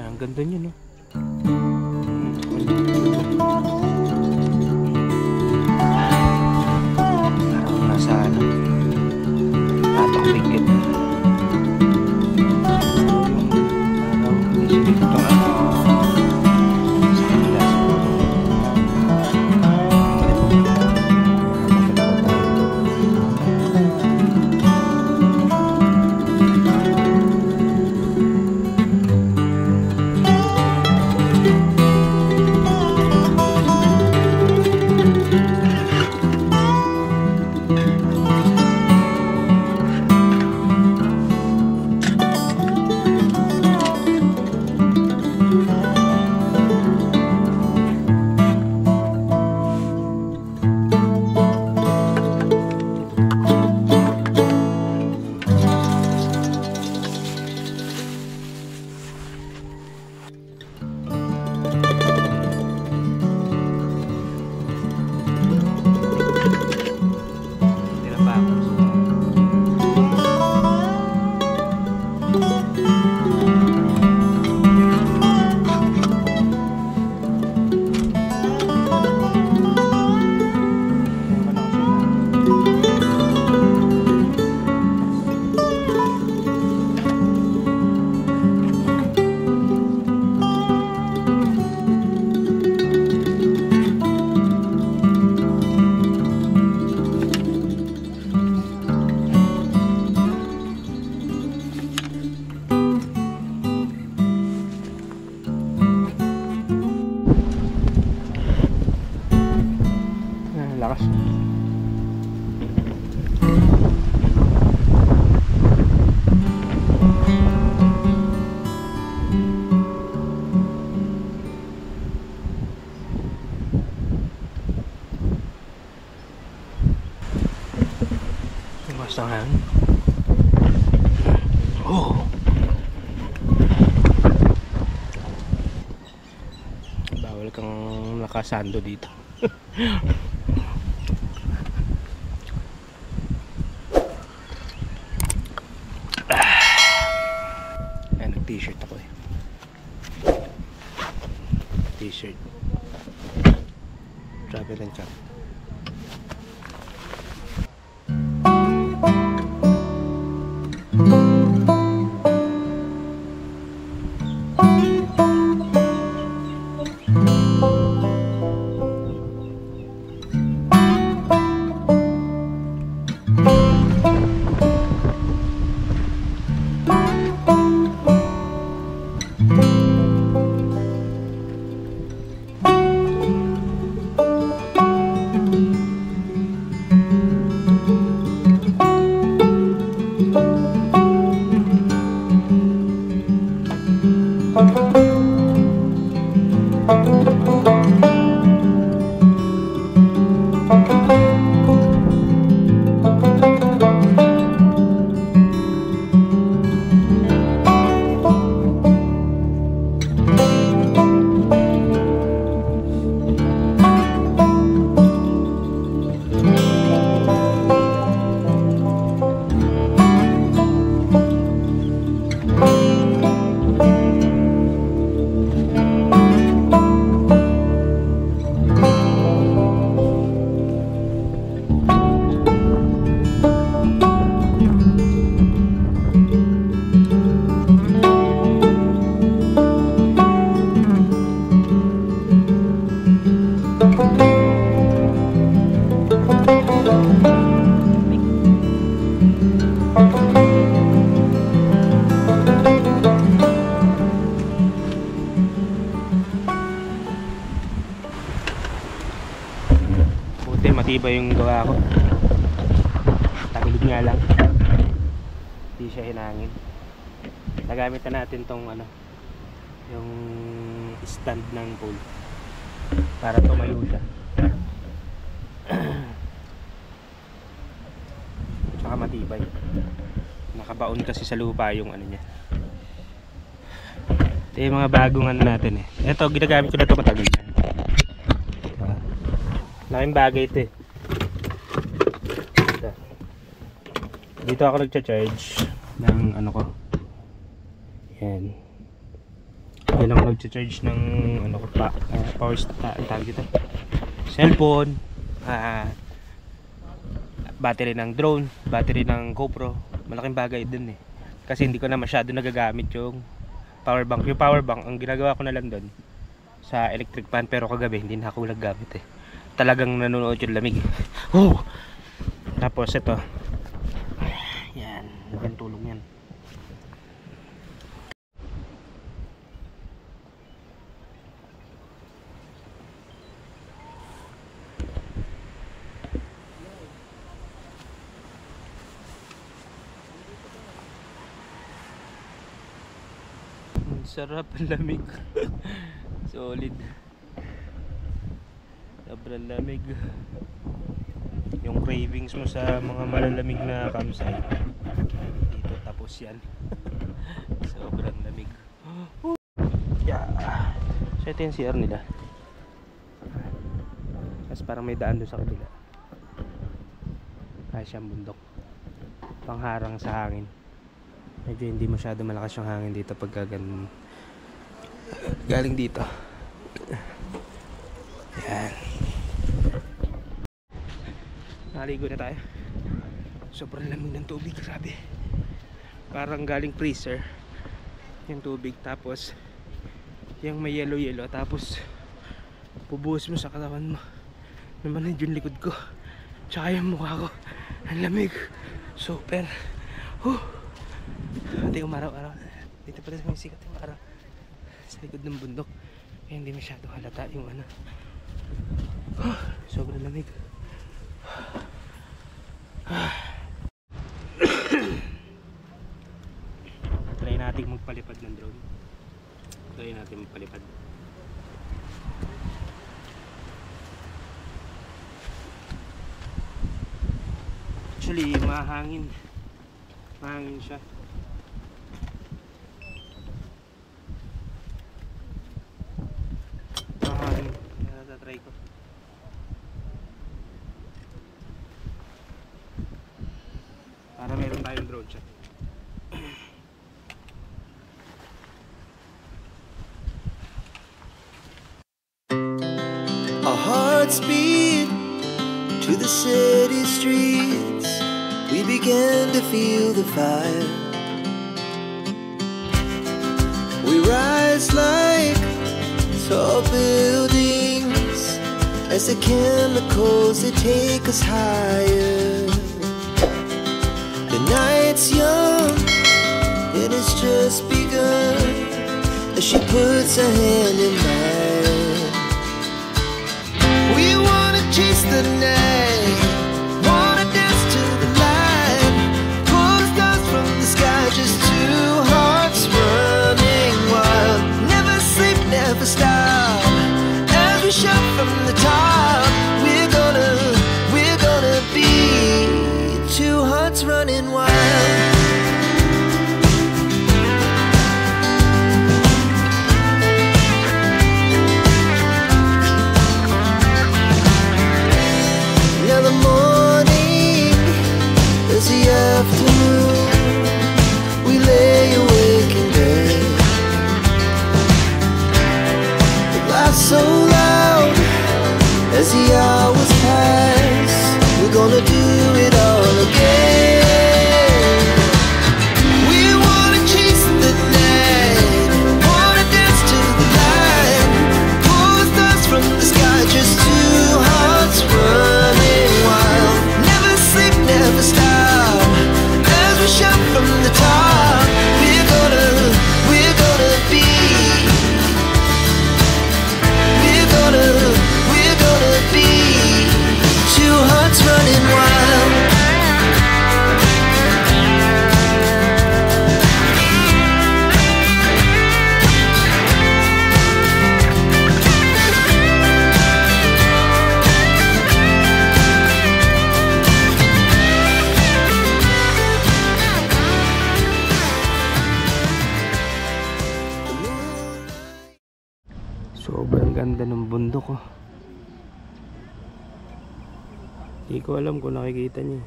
A: Ang ganda niya, no? Parang nasa ano, patok bigit. Parang isilip ito ano. Sa kanila siguro. Lakas. Tumas ng hangin. Oh. Bawal kang nakasando dito. T-shirt ako eh. T-shirt. Travel and camp. matibay yung gawa ko. Tagilid nga lang, hindi siya hinangin. Nagamit na natin tong ano, yung stand ng pole para tumayo siya. Tsaka matibay, nakabaon kasi sa lupa yung ano niya. Ito yung mga bagong ano natin eh. Ito, ginagamit ko na ito matagal na. Laking bagay ito eh. Dito ako nagcha-charge ng ano ko. Yan. Yan ako nagcha-charge ng ano ko pa, power tawag dito. Cellphone, battery ng drone, battery ng GoPro. Malaking bagay din eh. Kasi hindi ko na masyado nagagamit yung power bank. Yung power bank, ang ginagawa ko na lang doon sa electric fan, pero kagabi hindi na ako naggamit eh. Talagang nanonood yung lamig. Oh! Tapos ito. Yan, laking tulong yan. Sarap, ang lamig. Solid. Sobrang lamig. Yung cravings mo sa mga malalamig na campsite, dito tapos yan. Sobrang lamig. Yeah. So ito yung CR nila. Tapos parang may daan doon sa kabila. Kaya siyang bundok, pangharang sa hangin. Medyo hindi masyado malakas yung hangin dito pag galing dito. Yan. Naligo na tayo. Sobrang lamig ng tubig, grabe. Parang galing freezer yung tubig, tapos yung may yellow tapos pubuhos mo sa katawan mo. Naman yung likod ko, tsaka yung mukha ko. Ang lamig. Super. Hindi umaraw-araw. Dito pala sa may sikat yung araw sa likod ng bundok, kaya hindi masyado halata yung ano. Sobrang lamig. Try natin magpalipad ng drone. Try natin magpalipad. Actually, mahangin siya. Mahangin. Kaya tatry ko. Para meron tayong drone shot.
G: Our hearts beat to the city streets. We began to feel the fire. We rise like tall buildings as the chemicals they take us higher. The night's young and it's just begun as she puts her hand in mine. We wanna chase the night, wanna dance to the light, pull the stars from the sky, just two hearts running wild. Never sleep, never stop, as we shout from the top. We're gonna be two hearts running wild. Now the morning is the afternoon. We lay awake in bed. The laughs so loud as the hours pass. We're gonna do it all again. We wanna chase the night, wanna dance to the light, pull the stars from the sky, just two hearts running wild. Never sleep, never stop, as we
A: ganda ng bundok oh. Hindi ko alam kung nakikita niyo.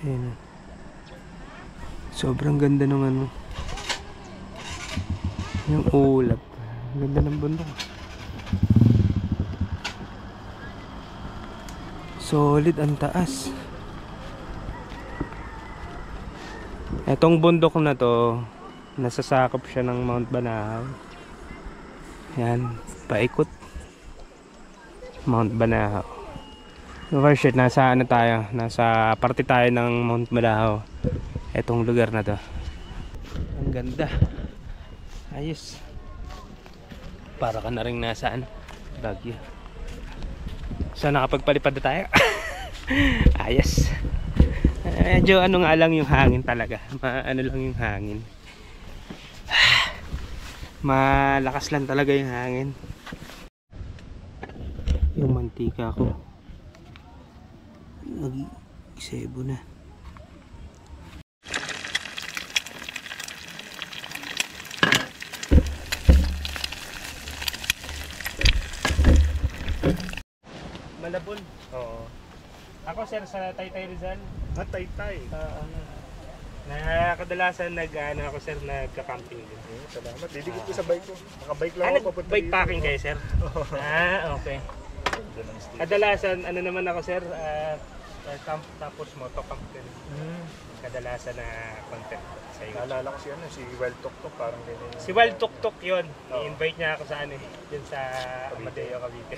A: Ayan. Sobrang ganda ng ano. Yung ulap. Ganda ng bundok. Solid ang taas. Etong bundok na to, nasasakop siya ng Mount Banahaw. Yan, paikot. Mount Banahaw. So for sure, nasa ano tayo? Nasa parte tayo ng Mount Banahaw. Etong lugar na to. Ang ganda. Ayos. Para ka na rin nasaan? Baguio. So nakapagpalipad na tayo. Ayos. Medyo ano nga lang yung hangin talaga. Ano lang yung hangin. Malakas lang talaga yung hangin. Yung mantika ko nag-isebo na. Malabon. Oo. Ako sir sa Taytay Rizal.
H: Taytay.
A: Kadalasan ako sir nagka-camping din.
H: Salamat. Didikit ko sa bike ko. Naka-bike lang ako papunta
A: Bike packing kayo sir? Okay. Kadalasan naman ako sir, camp tapos motocamp din. Kadalasan na content sa iyo.
H: Naalala ko si Wild Tok Tok, parang ganyan.
A: Si Wild Tok Tok yun. I-invite niya ako sa dun sa Amadeo, Cavite.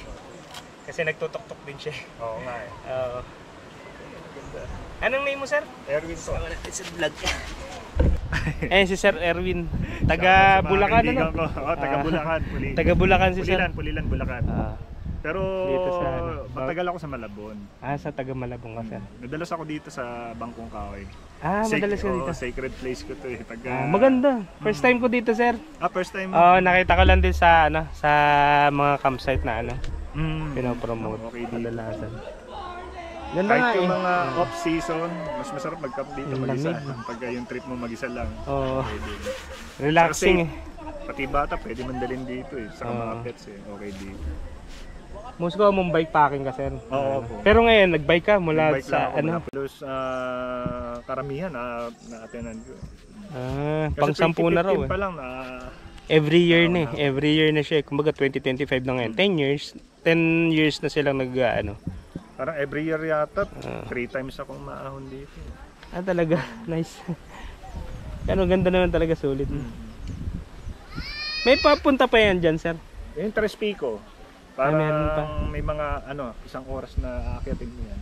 A: Kasi nagtutok-tok din siya.
H: Oo nga eh.
A: Anong name mo sir?
H: Erwin to.
A: It's a vlog. Si Sir Erwin. Taga Bulacan ano?
H: Taga Bulacan.
A: Taga Bulacan si Sir.
H: Pulilan, Bulacan. Pero
A: dito sa
H: matagal ako sa Malabon.
A: Sa taga Malabon ka sir.
H: Nadalas ako dito sa Bangkong Kahoy.
A: Madalas ka dito.
H: Sacred place ko to eh.
A: Maganda. First time ko dito sir.
H: First time?
A: Nakita ko lang din sa sa mga campsite na pinopromote.
H: Okay,
A: kadalasan. Ganda
H: Kahit
A: nga
H: yung
A: eh.
H: mga off-season, mas masarap mag-camp dito mag-isa. Pag yung trip mo mag-isa lang.
A: Relaxing eh.
H: Pati bata pwede mandalin dito eh. Saka mga pets eh. Okay dito.
A: Most ko mong bike packing ka sir.
H: Oo po.
A: Pero ngayon nagbike ka mula
H: Nag-bike
A: sa
H: lang ako, plus karamihan na-attenan ko.
A: Pang 10 na raw eh.
H: pa lang
A: Every year na eh. Every year na siya. Kumbaga 2025 na ngayon. 10 years na silang
H: parang every year yata 3 times akong maahon dito.
A: Talaga. Nice. Ganda naman talaga, sulit. May papunta pa yan dyan sir?
H: Yung Tres Pico. Parang
A: meron pa.
H: may mga 1 oras na aakyatin mo yan.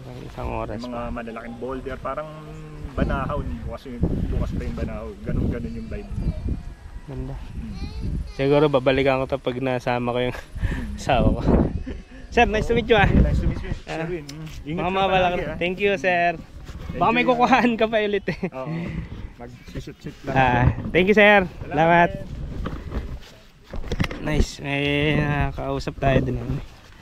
A: Okay. 1 oras
H: May mga
A: pa.
H: malalaking boulder. Parang Banahaw. Bukas pa yung Banahaw. Ganun yung vibe.
A: Ganda. Siguro babalikan ko to pag nasama ko yung asawa ko. Sir, nice to meet you
H: Nice to meet you, Sherwin. Ingat
A: Mga
H: ka palagi,
A: Thank you, sir. Baka may kukuhaan ka pa ulit eh.
H: Oo. Mag-shoot lang.
A: Thank you, sir. Salamat. Nice. May kausap tayo din.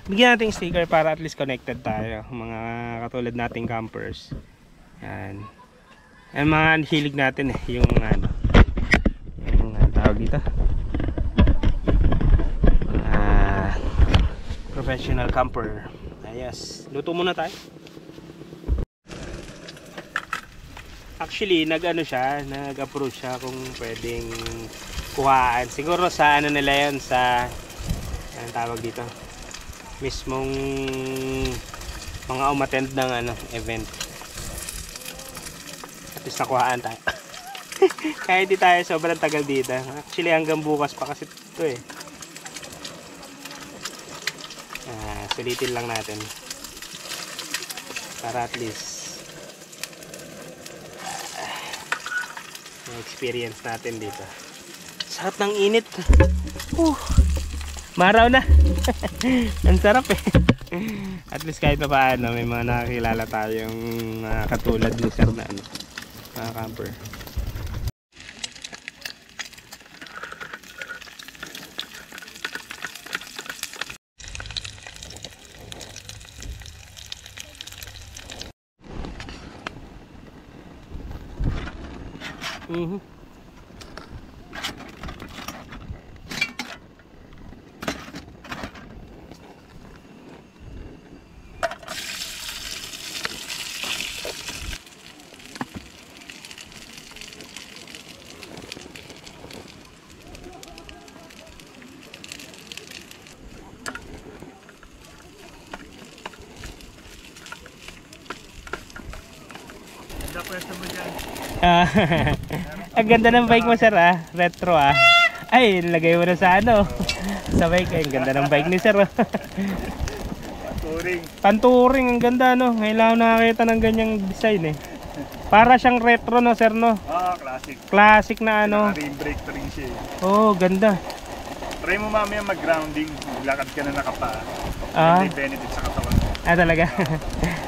A: Bigyan natin sticker para at least connected tayo. Mga katulad nating campers. Yan. Yan mga hilig natin eh. Yung tawag dito. Professional camper. Ayos. Luto muna tayo. Actually, nag-approach siya kung pwedeng kuhaan. Siguro sa nila yan, sa anong tawag dito? Mismong mga umattend ng event. At least nakuhaan tayo. Kaya di tayo sobrang tagal dito. Actually, hanggang bukas pa kasi ito eh. Sulitin lang natin para at least experience natin dito. Sarap ng init. Maraw na. Ang sarap eh. At least kahit pa paano may mga nakakilala tayong katulad ni sir na mga camper.
H: pwesto mo dyan.
A: Ah, ang ganda ng bike mo sir ah. Retro ah. Ay, lagay mo na sa ano. Sa bike. Ay, ang ganda ng bike ni sir. Oh.
H: Touring.
A: Panturing, ang ganda no. Ngayon lang ako nakakita ng ganyang design eh. Para siyang retro no sir no.
H: Classic.
A: Classic na ano.
H: Rim brake pa rin siya.
A: Oh, ganda.
H: Try mo mamaya mag-grounding. Maglakad ka na nakapa. May benefit sa katawan mo.
A: Ah, talaga?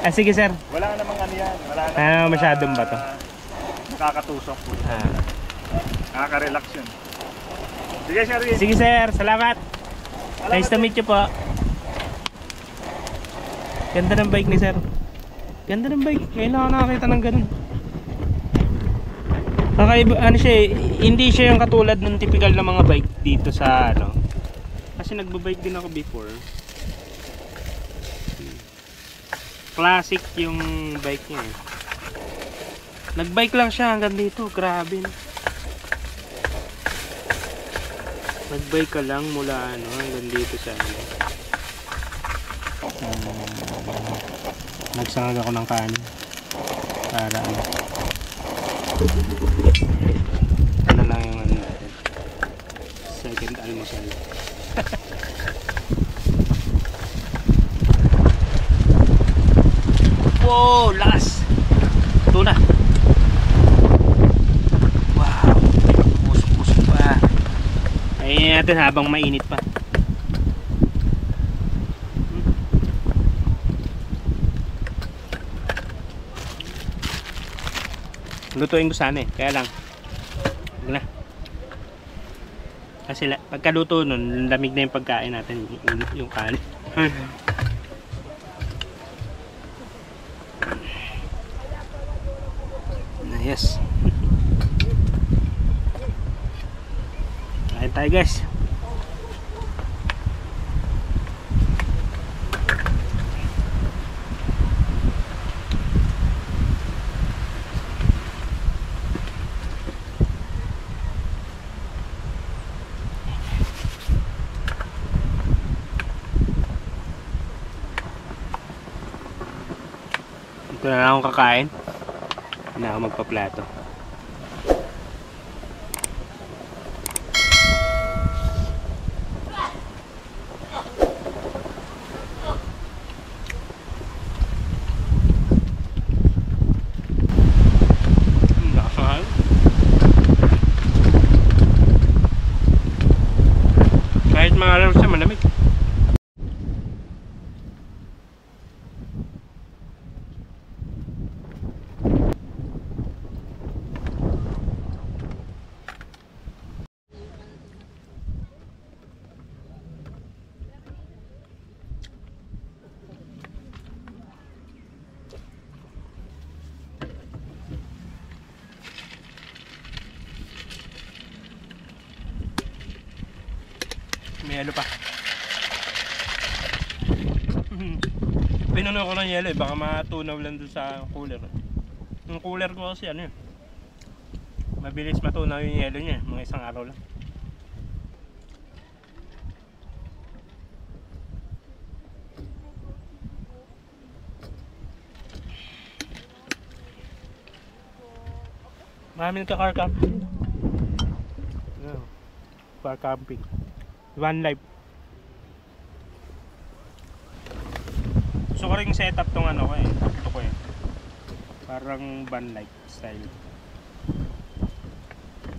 A: Ah, sige sir.
H: Wala namang ano yan. Wala namang
A: Masyadong ba to?
H: Nakakatusok po.
A: Ah.
H: Nakaka-relax yun. Sige, sir.
A: Sige sir, salamat. Nice to meet you po. Ganda ng bike ni sir. Ganda ng bike. Ngayon lang ako nakakita ng ganun. Kakaiba, ano siya eh, hindi siya yung katulad ng typical na mga bike dito sa ano. Kasi nagbabike din ako before. Classic yung bike niya eh. Nagbike lang siya hanggang dito, grabe no. Nagbike ka lang mula ano hanggang dito sa ano. Nagsangag ako ng kanin para ano. Ano lang yung ano natin. Second almusal. Wow, lakas. Ito na. Wow. Pusok-pusok pa. Ayun natin habang mainit pa. Lutuin ko sana eh, kaya lang huwag na. Kasi pagkaluto nun, lamig na yung pagkain natin, yung kanin. Yes. Kain tayo guys. Ito na lang akong kakain. Hindi na ako magpaplato. Nakakahal. Kahit mga siya malamig. May yelo pa. Pinuno ko ng yelo eh, baka matunaw lang dun sa cooler. Yung cooler ko kasi ano yun, mabilis matunaw yung yelo niya, mga isang araw lang. Maraming ka car camping. Car camping. Van life. Gusto ko rin setup tong ano ko eh. Ito ko eh. Parang van life style.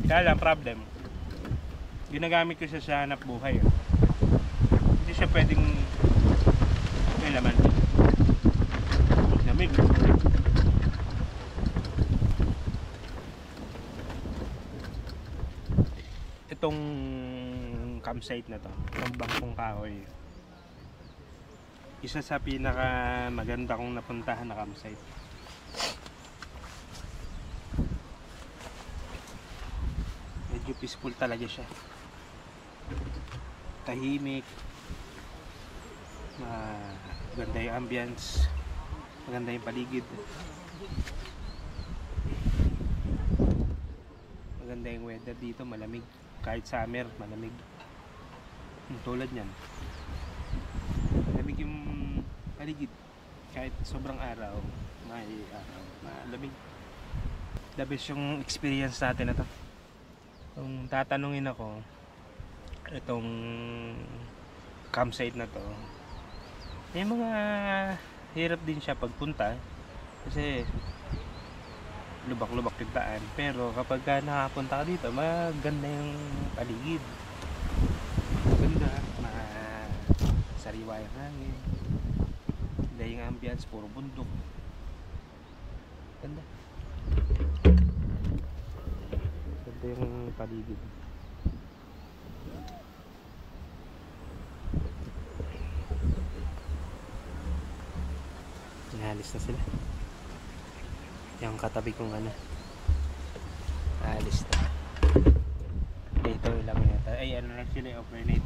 A: Kaya lang problem. Ginagamit ko siya sa hanap buhay. Hindi siya pwedeng may laman. Lamig. Itong campsite na to, itong bangkong kahoy, isa sa pinaka maganda kong napuntahan na campsite. Medyo peaceful talaga siya, tahimik, maganda yung ambience, maganda yung paligid, maganda yung weather dito, malamig. Kahit summer, malamig. Tulad niyan, malamig yung paligid. Kahit sobrang araw, may araw, malamig. the best yung experience natin na to. Kung tatanungin ako, itong campsite na to, may mga hirap din siya pagpunta kasi lubak-lubak yung daan. Pero kapag nakapunta ka dito, maganda yung paligid. Maganda, sariwa yung hangin. Ganda yung ambience, puro bundok. Ganda. Ganda yung paligid. Inalis na sila. Yung katabi kong ano, alis na. Dito lang yata. Ay, ano lang sila, overnight.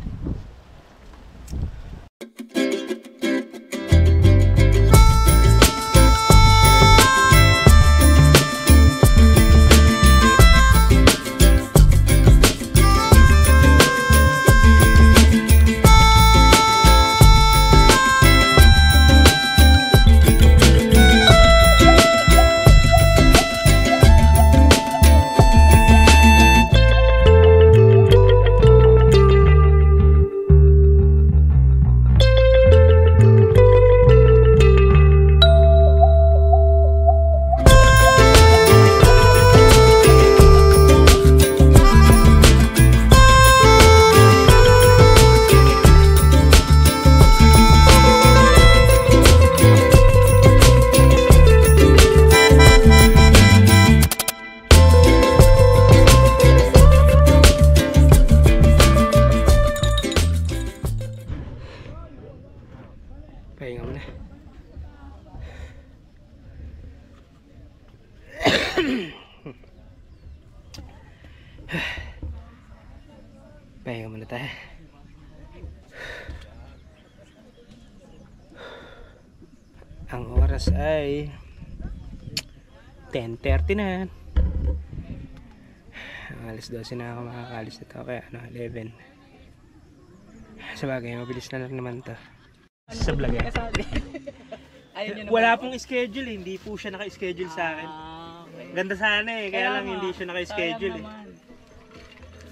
A: Pahinga mo na. Pahinga muna tayo. Ang oras ay 10:30 na. Alas 12 na ako makakalis nito, kaya 11. Sabagay, mabilis na lang naman to. Sa vlog eh. Wala pong schedule eh. Hindi po siya naka-schedule sa akin.
B: Okay.
A: Ganda sana eh. Kaya lang hindi siya naka-schedule eh.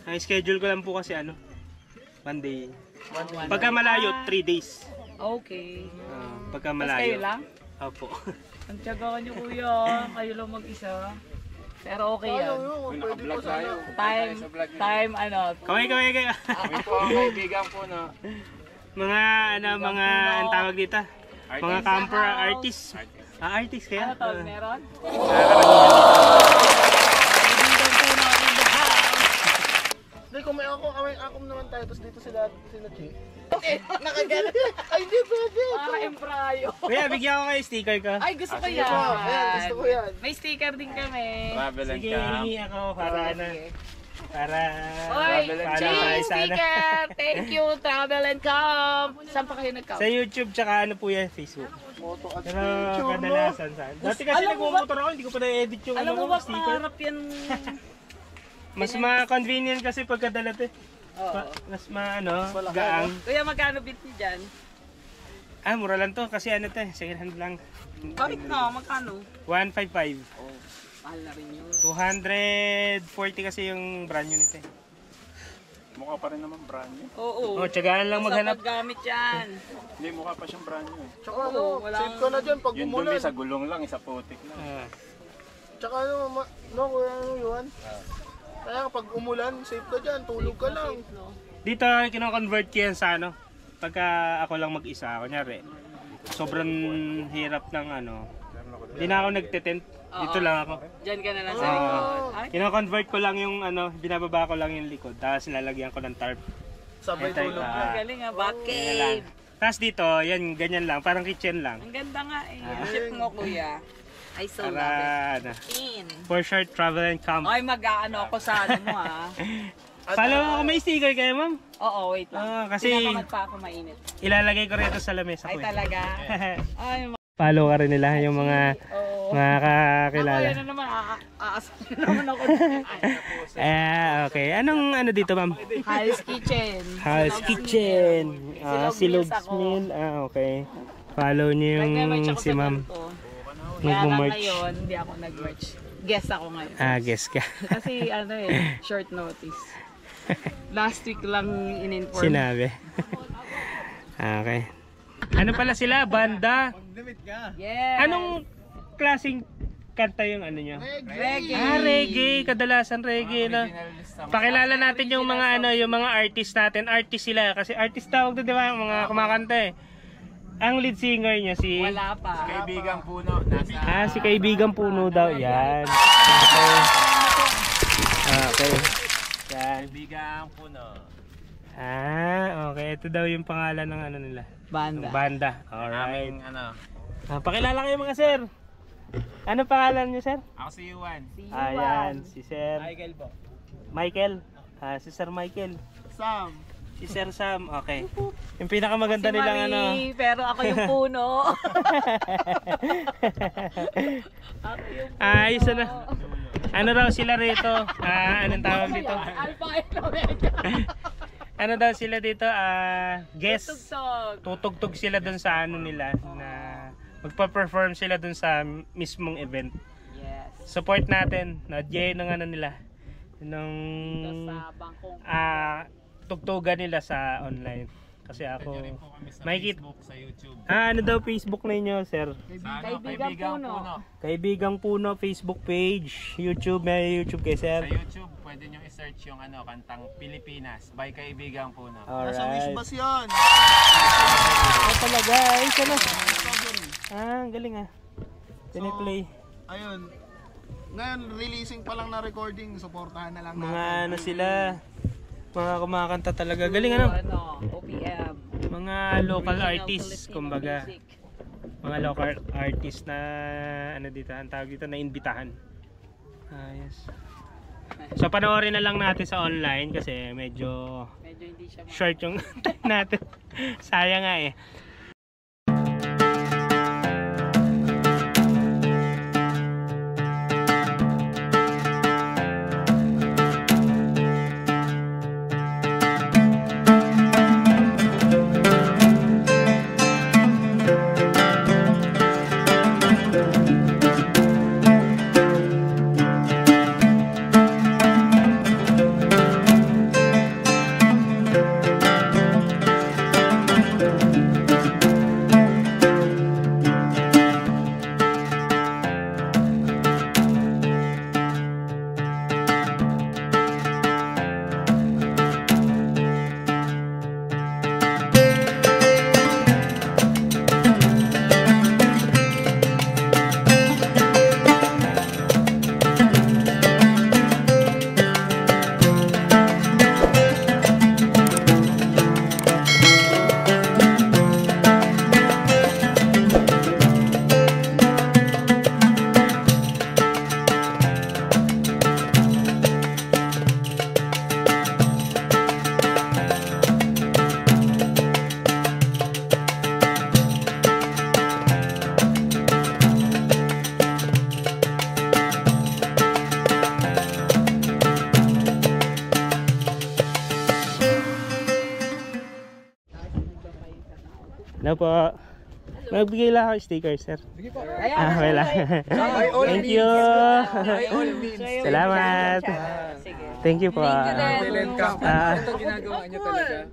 A: Ang schedule ko lang po kasi ano, Monday. Pagka malayo, 3 days.
B: Okay.
A: Pagka
B: Tapos
A: malayo.
B: kayo lang?
A: Opo.
B: Ang tiyagaan niyo kuya. Kayo lang mag-isa. Pero okay yan.
C: Naka-vlog tayo.
B: Time ano.
A: Kaway.
C: Kami po ang kaibigan po na
A: Mga ang tawag dito? Mga camper artists. Artist kaya?
B: Ano to? Meron?
I: Hindi, kung may akom naman tayo, tapos dito sila Chi. Nakagana. Ay, hindi pwede.
B: Para embryo.
A: Kuya, bigyan ko kayo sticker ka.
B: Ay, gusto ko yan.
I: Ayan, gusto ko yan.
B: May sticker din kami.
C: travel and
A: Sige,
C: camp.
A: hihingi ako para ano. Para
B: Oy,
A: para
B: Jay,
A: tayo sana.
B: sticker! Thank you, Travel and Camp! Saan pa kayo nag-camp?
A: Sa YouTube tsaka ano po yan, Facebook.
I: Photo at
A: Pero
I: picture, no?
A: kadalasan saan. Dati kasi
B: Alam mo ba-
A: nagmumotor ako, hindi ko pa na-edit yung
B: Alam mo
A: ano,
B: ba,
A: sticker.
B: pangarap yan.
A: Mas ma-convenient kasi pagkadalat eh.
B: Oo.
A: Mas gaang.
B: Kuya, magkano bit niyo dyan?
A: Mura lang to kasi ano to eh, second hand lang.
B: Bakit na? Magkano?
A: 155.
B: Mahal na rin yun.
A: 240 kasi yung brand new nito eh.
H: Mukha pa rin naman brand new.
B: Oo.
A: Tsagaan lang maghanap.
B: Sa paggamit yan.
H: Hindi, mukha pa siyang brand new.
I: Tsaka ano, save ka na dyan pag
H: Yung
I: umulan.
H: dumi sa gulong lang, isa putik lang.
I: Tsaka ano, kuya, ano yun? Kaya pag umulan, safe ka dyan, tulog ka lang.
A: Dito, kino-convert ko yan sa ano. Pagka ako lang mag-isa, kunyari. Sobrang hirap ng ano. Hindi na ako nagte-tent. Dito lang ako.
B: Diyan ka na lang sa likod. Ay,
A: Kino-convert ko lang yung ano, binababa ko lang yung likod. Tapos nilalagyan ko ng tarp.
I: Sabay
A: Ito,
I: tulog
A: ah.
I: ka.
B: ang galing ah. Bat
A: Ganyan lang.
B: cave.
A: Tapos dito, yan, ganyan lang. Parang kitchen lang.
B: Ang ganda nga eh. Ship mo kuya. I so
A: Para,
B: love
A: ano,
B: it. In.
A: for short travel and camp.
B: Ay, mag-ano ako sa ano mo ah.
A: Follow ako, may sticker kayo, ma'am.
B: Oo, wait lang.
A: Kasi
B: Tinatamad pa ako mainit.
A: ilalagay ko rito sa lamesa
B: Ay
A: ko.
B: talaga. Ay,
A: Follow ka rin nila yung mga
B: oo.
A: mga
B: Ako,
A: kakilala.
B: yan na naman. Aasahin naman ako.
A: Okay. Anong ano dito, ma'am?
B: Hell's Kitchen.
A: House Kitchen.
B: Silog
A: Silog
B: Mills ako.
A: Mill. Okay. Follow niyo
B: Nag-merch
A: yung
B: ako
A: si
B: sa
A: ma'am.
B: ganito. Kaya lang
A: Nagmo-merch.
B: ngayon, hindi ako nag-merch. Guess ako ngayon.
A: Guess ka.
B: Kasi short notice. Last week lang in-inform.
A: Sinabi. Okay. Ano pala sila? Banda?
B: Yes.
A: Anong klaseng kanta yung ano nyo?
B: Reggae.
A: Reggae. Kadalasan reggae na. Pakilala natin yung mga yung mga artist natin. Artist sila. Kasi artist tawag doon, di ba? Mga kumakanta eh. Ang lead singer niya si...
B: Wala pa.
C: Kaibigang Puno. Nasa...
A: si Kaibigang Puno daw. Yan. Okay. Yan.
C: Kaibigang Puno.
A: Okay. Ito daw yung pangalan ng ano nila.
B: Banda.
A: Banda. Alright.
C: Aming
A: Pakilala kayo mga sir. Ano pangalan niyo sir?
C: Ako si Yuan.
A: Ayan. Si Sir
C: Michael po.
A: Michael. Si Sir Michael.
I: Sam.
A: Si Sir Sam. Okay. Yung pinakamaganda
B: Si
A: nilang
B: Marie, pero ako yung puno. Ako yung puno.
A: Ayos na. Ano raw sila rito? Anong tawag dito?
B: Alpha and Omega.
A: Ano daw sila dito? Guest.
B: Tugsog.
A: Tutugtog sila dun sa ano nila na magpa-perform sila dun sa mismong event.
B: Yes.
A: Support natin. Na-jay ng ano nila. Nung
B: Sa bangkong.
A: tugtugan nila sa online. Kasi ako makikita
C: Facebook sa YouTube.
A: ano daw Facebook ninyo, sir?
B: Kaibigang Puno.
A: Kaibigang Puno Facebook page, YouTube, may YouTube kay sir.
C: Sa YouTube, pwede nyo i-search yung kantang Pilipinas by Kaibigang Puno.
I: Nasa Wish
A: Alright.
I: Bus yun.
A: Pala guys, ano? Ang galing Piniplay.
I: Ayun. Ngayon, releasing pa lang na recording. Supportahan na lang
A: Mga
I: natin.
A: ano sila, mga kumakanta talaga. Galing
B: OPM.
A: Mga local artists, kumbaga.
B: Music.
A: Mga local artists na ano dito, ang tawag dito na imbitahan. Yes. So panoorin na lang natin sa online kasi medyo
B: hindi siya
A: short yung time natin. Sayang nga eh. Ano po? Magbigay lang ako sticker, sir.
I: Sige po.
A: Okay lang. Thank you. Salamat. Thank you po.
B: Thank you din.
C: Ito ginagawa niyo talaga.